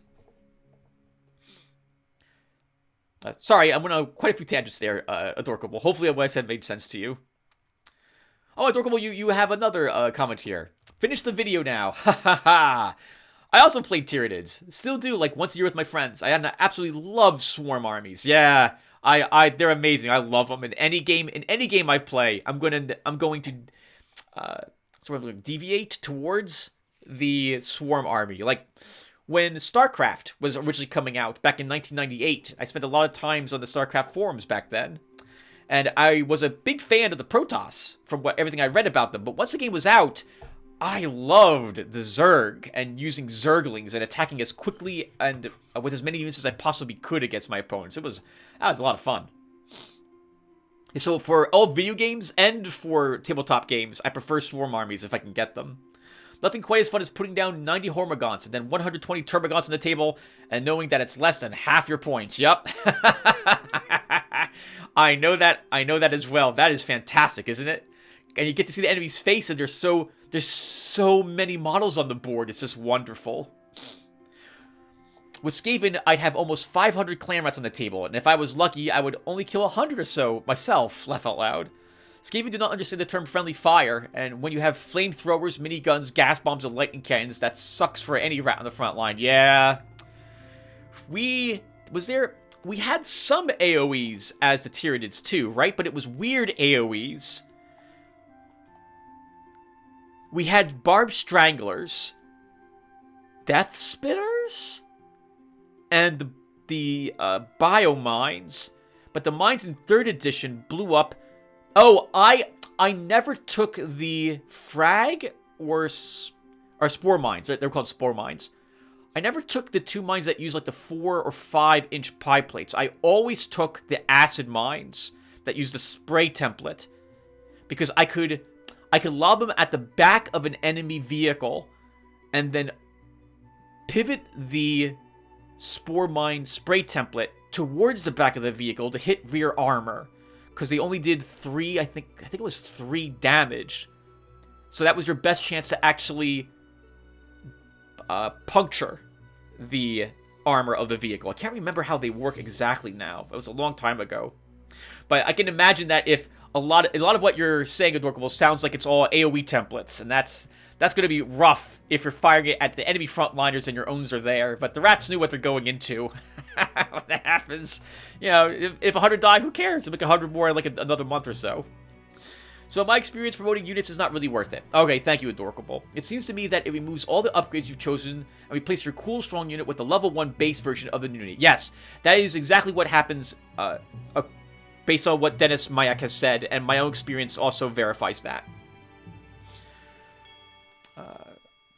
Sorry, I'm going to quite a few tangents there, Adorkable. Hopefully what I said made sense to you. Oh, Adorkable, you have another comment here. Finish the video now. Ha ha ha. I also played Tyranids. Still do, like once a year with my friends. I absolutely love swarm armies. Yeah, they're amazing. I love them in any game. In any game I play, I'm going to sort of deviate towards the swarm army. Like when StarCraft was originally coming out back in 1998, I spent a lot of times on the StarCraft forums back then. And I was a big fan of the Protoss from everything I read about them. But once the game was out, I loved the Zerg and using Zerglings and attacking as quickly and with as many units as I possibly could against my opponents. That was a lot of fun. So for all video games and for tabletop games, I prefer swarm armies if I can get them. Nothing quite as fun as putting down 90 Hormagaunts and then 120 Termagaunts on the table and knowing that it's less than half your points. Yup. I know that as well. That is fantastic, isn't it? And you get to see the enemy's face, and there's so many models on the board. It's just wonderful. With Skaven, I'd have almost 500 clan rats on the table, and if I was lucky, I would only kill 100 or so myself, laugh out loud. Skaven do not understand the term friendly fire, and when you have flamethrowers, miniguns, gas bombs, and lightning cannons, that sucks for any rat on the front line. Yeah. We had some AoEs as the Tyranids too, right? But it was weird AoEs. We had Barbed Stranglers, Death Spitters, and the Biomines. But the mines in 3rd edition blew up. Oh, I never took the Frag or Spore Mines. They're called Spore Mines. I never took the 2 mines that use like the 4 or 5 inch pie plates. I always took the acid mines that use the spray template. Because I could lob them at the back of an enemy vehicle and then pivot the Spore Mine spray template towards the back of the vehicle to hit rear armor. Because they only did 3, I think it was 3 damage. So that was your best chance to actually puncture the armor of the vehicle. I can't remember how they work exactly now. It was a long time ago. But I can imagine that if a lot of what you're saying, Adorkable, sounds like it's all AoE templates, and that's going to be rough if you're firing it at the enemy frontliners and your owns are there. But the rats knew what they're going into. When that happens, you know, if 100 die, who cares? It'll make 100 more in like another month or so. So in my experience, promoting units is not really worth it. Okay, thank you, Adorkable. It seems to me that it removes all the upgrades you've chosen and replace your cool, strong unit with the level 1 base version of the new unit. Yes, that is exactly what happens based on what Dennis Mayak has said, and my own experience also verifies that.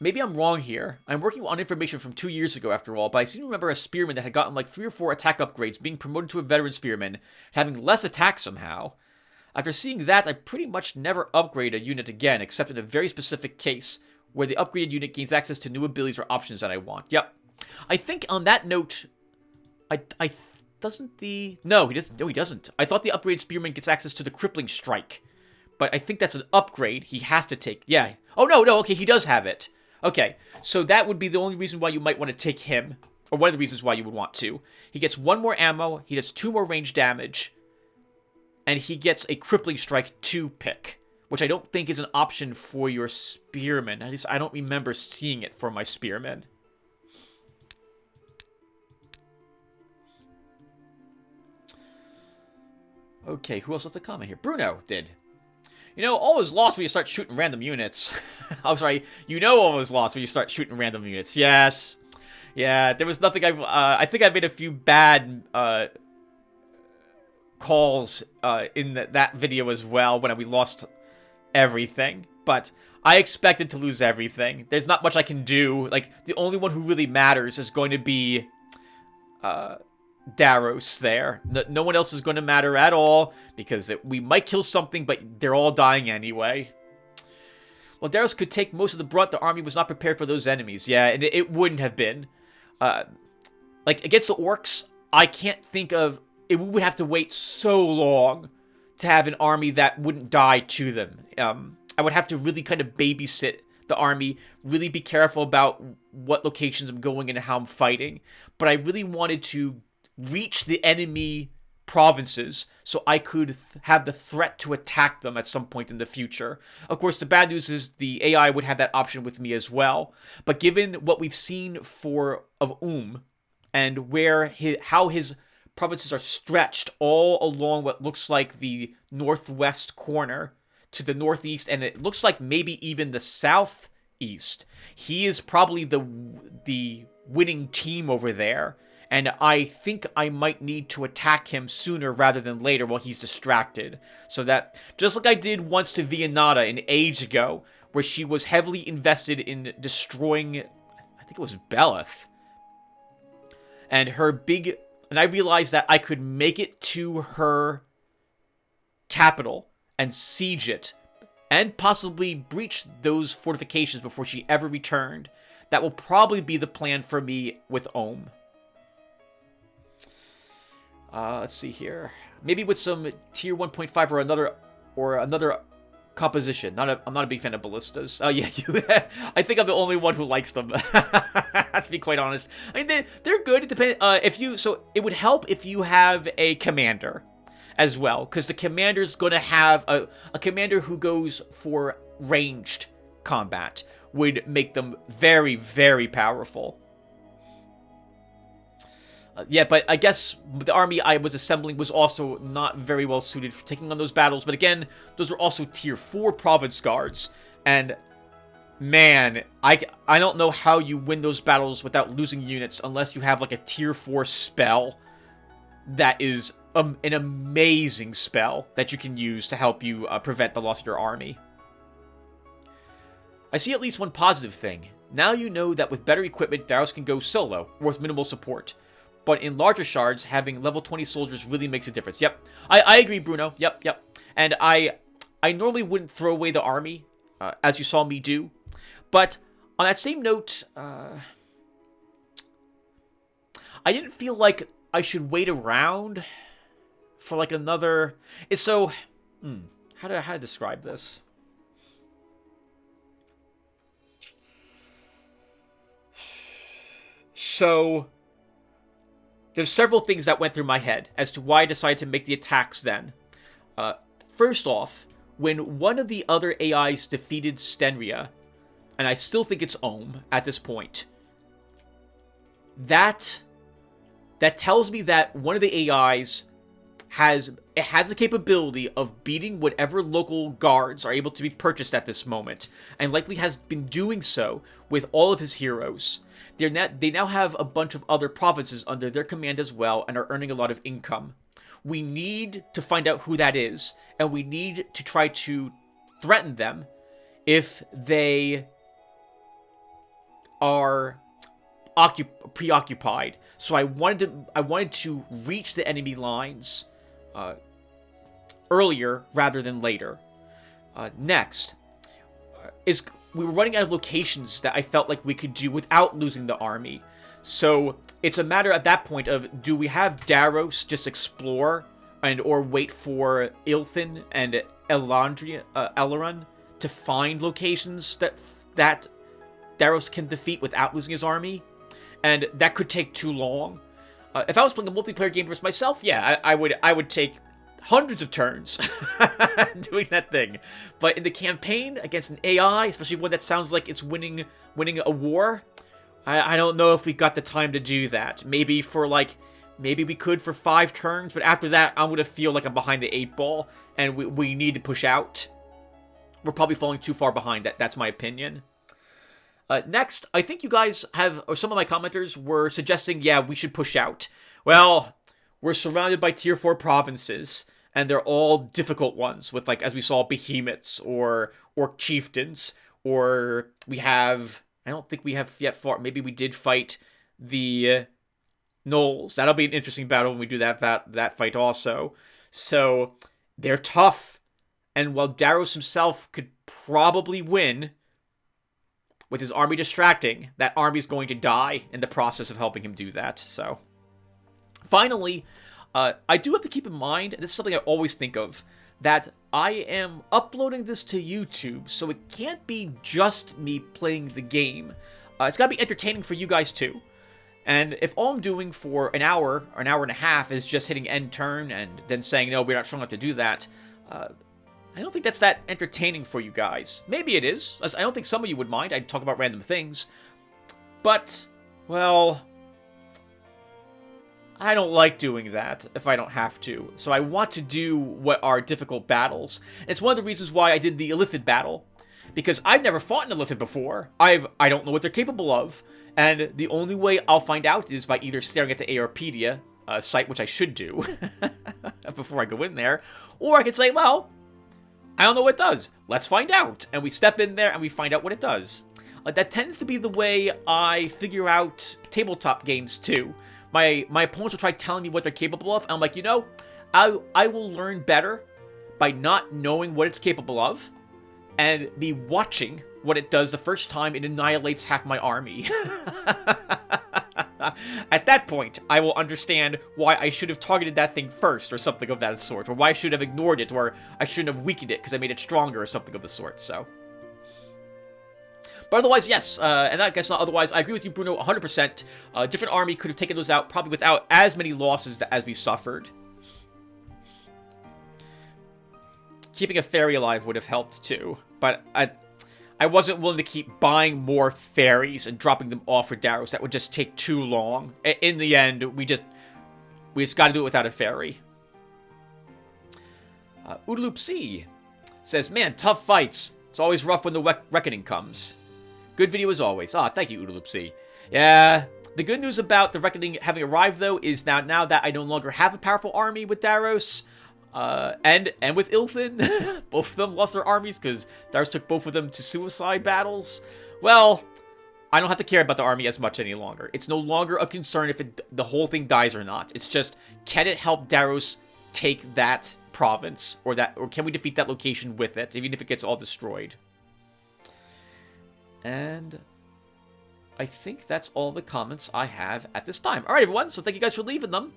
Maybe I'm wrong here. I'm working on information from 2 years ago, after all, but I seem to remember a spearman that had gotten like 3 or 4 attack upgrades being promoted to a veteran spearman, having less attack somehow. After seeing that, I pretty much never upgrade a unit again, except in a very specific case, where the upgraded unit gains access to new abilities or options that I want. Yep. I think on that note, No, he doesn't. No, he doesn't. I thought the upgraded spearman gets access to the crippling strike. But I think that's an upgrade he has to take. Yeah. Oh, no, okay, he does have it. Okay, so that would be the only reason why you might want to take him. Or one of the reasons why you would want to. He gets 1 more ammo, he does 2 more range damage, and he gets a crippling strike 2 pick, which I don't think is an option for your spearman. At least I don't remember seeing it for my spearman. Okay, who else left a comment here? Bruno did. You know, all is lost when you start shooting random units. I'm sorry, you know all is lost when you start shooting random units. Yes. Yeah, there was nothing I think I made a few bad calls in that video as well when we lost everything. But I expected to lose everything. There's not much I can do. Like, the only one who really matters is going to be Daros there. No one else is going to matter at all, because we might kill something, but they're all dying anyway. Well, Daros could take most of the brunt. The army was not prepared for those enemies. Yeah, and it wouldn't have been. Like, against the orcs, I can't think of... We would have to wait so long to have an army that wouldn't die to them. I would have to really kind of babysit the army, really be careful about what locations I'm going and how I'm fighting. But I really wanted to reach the enemy provinces so I could have the threat to attack them at some point in the future. Of course, the bad news is the AI would have that option with me as well. But given what we've seen of and how his provinces are stretched all along what looks like the northwest corner to the northeast, and it looks like maybe even the southeast, he is probably the winning team over there. And I think I might need to attack him sooner rather than later while he's distracted. So that, just like I did once to Vianata an age ago, where she was heavily invested in destroying, I think it was Beleth. And I realized that I could make it to her capital and siege it, and possibly breach those fortifications before she ever returned. That will probably be the plan for me with Ohm. Let's see here. Maybe with some tier 1.5 or another composition. I'm not a big fan of ballistas. Oh yeah, I think I'm the only one who likes them. To be quite honest, I mean they're good. It depends. So it would help if you have a commander as well, because the commander's going to have a commander who goes for ranged combat would make them very, very powerful. Yeah, but I guess the army I was assembling was also not very well suited for taking on those battles. But again, those are also tier 4 province guards. And man, I don't know how you win those battles without losing units unless you have like a tier 4 spell that is an amazing spell that you can use to help you prevent the loss of your army. I see at least one positive thing. Now you know that with better equipment, Daros can go solo, or with minimal support. But in larger shards, having level 20 soldiers really makes a difference. Yep, I agree, Bruno. Yep. And I normally wouldn't throw away the army, as you saw me do. But on that same note, I didn't feel like I should wait around for like another... It's so... How to describe this? So, there's several things that went through my head as to why I decided to make the attacks then. First off, when one of the other AIs defeated Stenria, and I still think it's Ohm at this point, that tells me that one of the AIs has the capability of beating whatever local guards are able to be purchased at this moment, and likely has been doing so with all of his heroes. They now have a bunch of other provinces under their command as well, and are earning a lot of income. We need to find out who that is, and we need to try to threaten them if they are preoccupied. So I wanted to reach the enemy lines earlier rather than later. Next is we were running out of locations that I felt like we could do without losing the army. So it's a matter at that point of, do we have Daros just explore or wait for Ilthin and Eleron to find locations that Daros can defeat without losing his army? And that could take too long. If I was playing a multiplayer game versus myself, yeah, I would take hundreds of turns doing that thing. But in the campaign against an AI, especially one that sounds like it's winning a war, I don't know if we got the time to do that. Maybe we could for 5 turns, but after that, I'm gonna feel like I'm behind the 8 ball, and we need to push out. We're probably falling too far behind. That's my opinion. Next, I think you guys or some of my commenters were suggesting, yeah, we should push out. Well, we're surrounded by tier 4 provinces, and they're all difficult ones, with, like, as we saw, behemoths, or chieftains, or we have... I don't think we have yet fought... Maybe we did fight the gnolls. That'll be an interesting battle when we do that fight also. So, they're tough, and while Daros himself could probably win... with his army distracting, that army's going to die in the process of helping him do that, so... Finally, I do have to keep in mind, and this is something I always think of, that I am uploading this to YouTube, so it can't be just me playing the game. It's gotta be entertaining for you guys too. And if all I'm doing for an hour, or an hour and a half, is just hitting end turn and then saying, no, we're not strong enough to do that, I don't think that's that entertaining for you guys. Maybe it is. I don't think some of you would mind. I'd talk about random things. But, well, I don't like doing that if I don't have to. So I want to do what are difficult battles. And it's one of the reasons why I did the Illithid battle. Because I've never fought an Illithid before. I don't know what they're capable of. And the only way I'll find out is by either staring at the ARpedia site, which I should do before I go in there. Or I could say, well... I don't know what it does. Let's find out. And we step in there and we find out what it does. That tends to be the way I figure out tabletop games too. My opponents will try telling me what they're capable of. And I'm like, you know, I will learn better by not knowing what it's capable of and me watching what it does the first time it annihilates half my army. At that point, I will understand why I should have targeted that thing first, or something of that sort, or why I should have ignored it, or I shouldn't have weakened it because I made it stronger, or something of the sort, so. But otherwise, yes, and I guess not otherwise, I agree with you, Bruno, 100%. A different army could have taken those out, probably without as many losses as we suffered. Keeping a fairy alive would have helped, too, but I wasn't willing to keep buying more fairies and dropping them off for Daros. That would just take too long. In the end, we just got to do it without a fairy. Oodaloop C says, man, tough fights. It's always rough when the reckoning comes. Good video as always. Thank you, Oodaloop C. Yeah, the good news about the reckoning having arrived, though, is now that I no longer have a powerful army with Daros, and with Ilthin, both of them lost their armies because Daros took both of them to suicide battles. Well, I don't have to care about the army as much any longer. It's no longer a concern if the whole thing dies or not. It's just, can it help Daros take that province, or can we defeat that location with it, even if it gets all destroyed? And I think that's all the comments I have at this time. All right, everyone. So thank you guys for leaving them.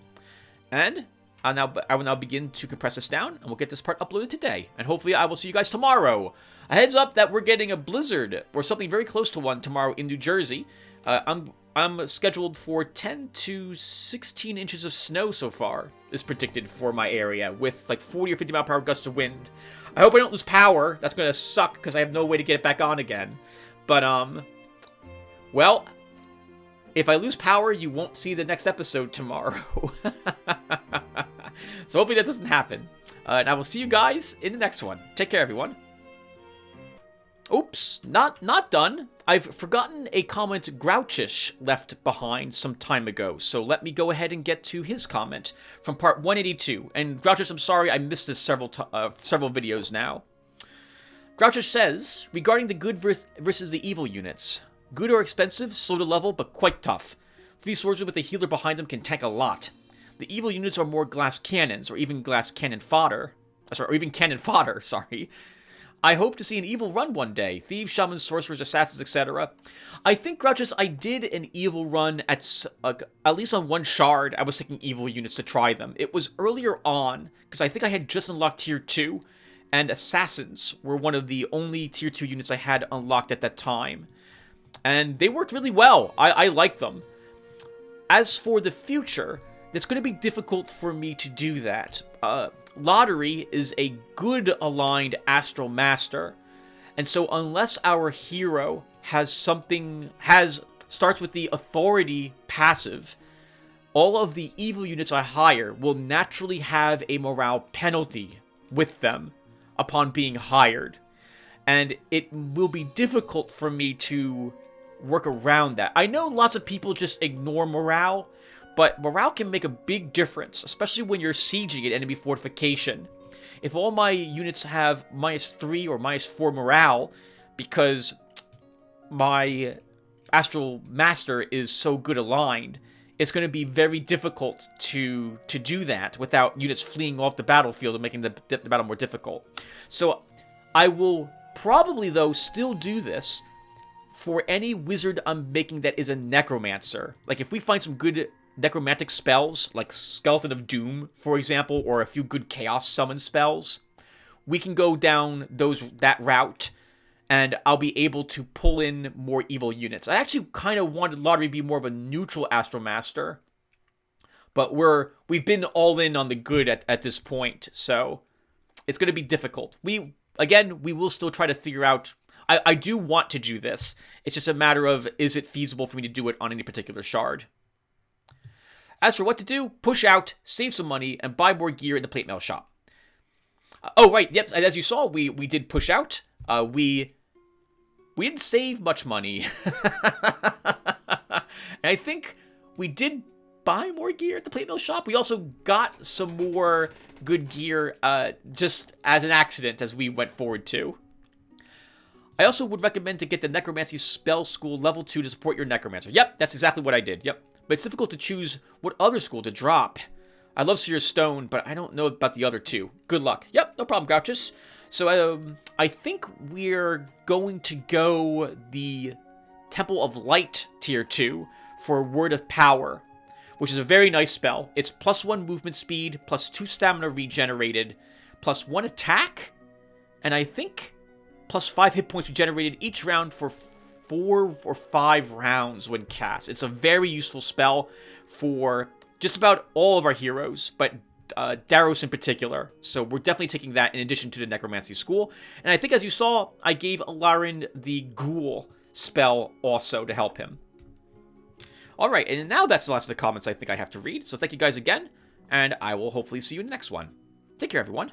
And I will now begin to compress this down, and we'll get this part uploaded today. And hopefully I will see you guys tomorrow. A heads up that we're getting a blizzard, or something very close to one, tomorrow in New Jersey. I'm scheduled for 10 to 16 inches of snow so far, is predicted for my area, with like 40 or 50 mile per hour gusts of wind. I hope I don't lose power. That's going to suck, because I have no way to get it back on again. But, well, if I lose power, you won't see the next episode tomorrow. So hopefully that doesn't happen. And I will see you guys in the next one. Take care, everyone. Oops, not done. I've forgotten a comment Grouchish left behind some time ago, so let me go ahead and get to his comment from part 182. And Grouchish, I'm sorry, I missed this several videos now. Grouchish says, regarding the good versus the evil units, good are expensive, slow to level, but quite tough. 3 swordsmen with a healer behind them can tank a lot. The evil units are more glass cannons, or even glass cannon fodder. Sorry, or even cannon fodder, sorry. I hope to see an evil run one day. Thieves, shamans, sorcerers, assassins, etc. I think, Grouches, I did an evil run at least on one shard. I was taking evil units to try them. It was earlier on, because I think I had just unlocked Tier 2, and assassins were one of the only Tier 2 units I had unlocked at that time. And they worked really well. I liked them. As for the future, it's going to be difficult for me to do that. Lotaeri is a good aligned Astral Master, and so unless our hero starts with the Authority passive, all of the evil units I hire will naturally have a morale penalty with them upon being hired, and it will be difficult for me to work around that. I know lots of people just ignore morale, but morale can make a big difference, especially when you're sieging an enemy fortification. If all my units have -3 or -4 morale, because my Astral Master is so good aligned, it's going to be very difficult to do that without units fleeing off the battlefield and making the battle more difficult. So I will probably, though, still do this for any wizard I'm making that is a necromancer. Like, if we find some good necromantic spells, like Skeleton of Doom, for example, or a few good chaos summon spells, we can go down that route, and I'll be able to pull in more evil units. I actually kind of wanted Lotaeri to be more of a neutral Astral Master, but we've been all in on the good at this point, so it's going to be difficult. We will still try to figure out. I do want to do this. It's just a matter of, is it feasible for me to do it on any particular shard? As for what to do, push out, save some money, and buy more gear in the plate mail shop. Oh, right, yep, as you saw, we did push out. We didn't save much money. And I think we did buy more gear at the plate mail shop. We also got some more good gear just as an accident as we went forward too. I also would recommend to get the Necromancy Spell School Level 2 to support your Necromancer. Yep, that's exactly what I did, yep. But it's difficult to choose what other school to drop. I love Seer's Stone, but I don't know about the other two. Good luck. Yep, no problem, Grouches. So, I think we're going to go the Temple of Light Tier 2 for Word of Power, which is a very nice spell. It's +1 movement speed, +2 stamina regenerated, +1 attack, and I think +5 hit points regenerated each round for 4 or 5 rounds when cast. It's a very useful spell for just about all of our heroes, but Daros in particular. So we're definitely taking that in addition to the Necromancy School. And I think, as you saw, I gave Alarin the Ghoul spell also to help him. Alright, and now that's the last of the comments I think I have to read. So thank you guys again, and I will hopefully see you in the next one. Take care, everyone.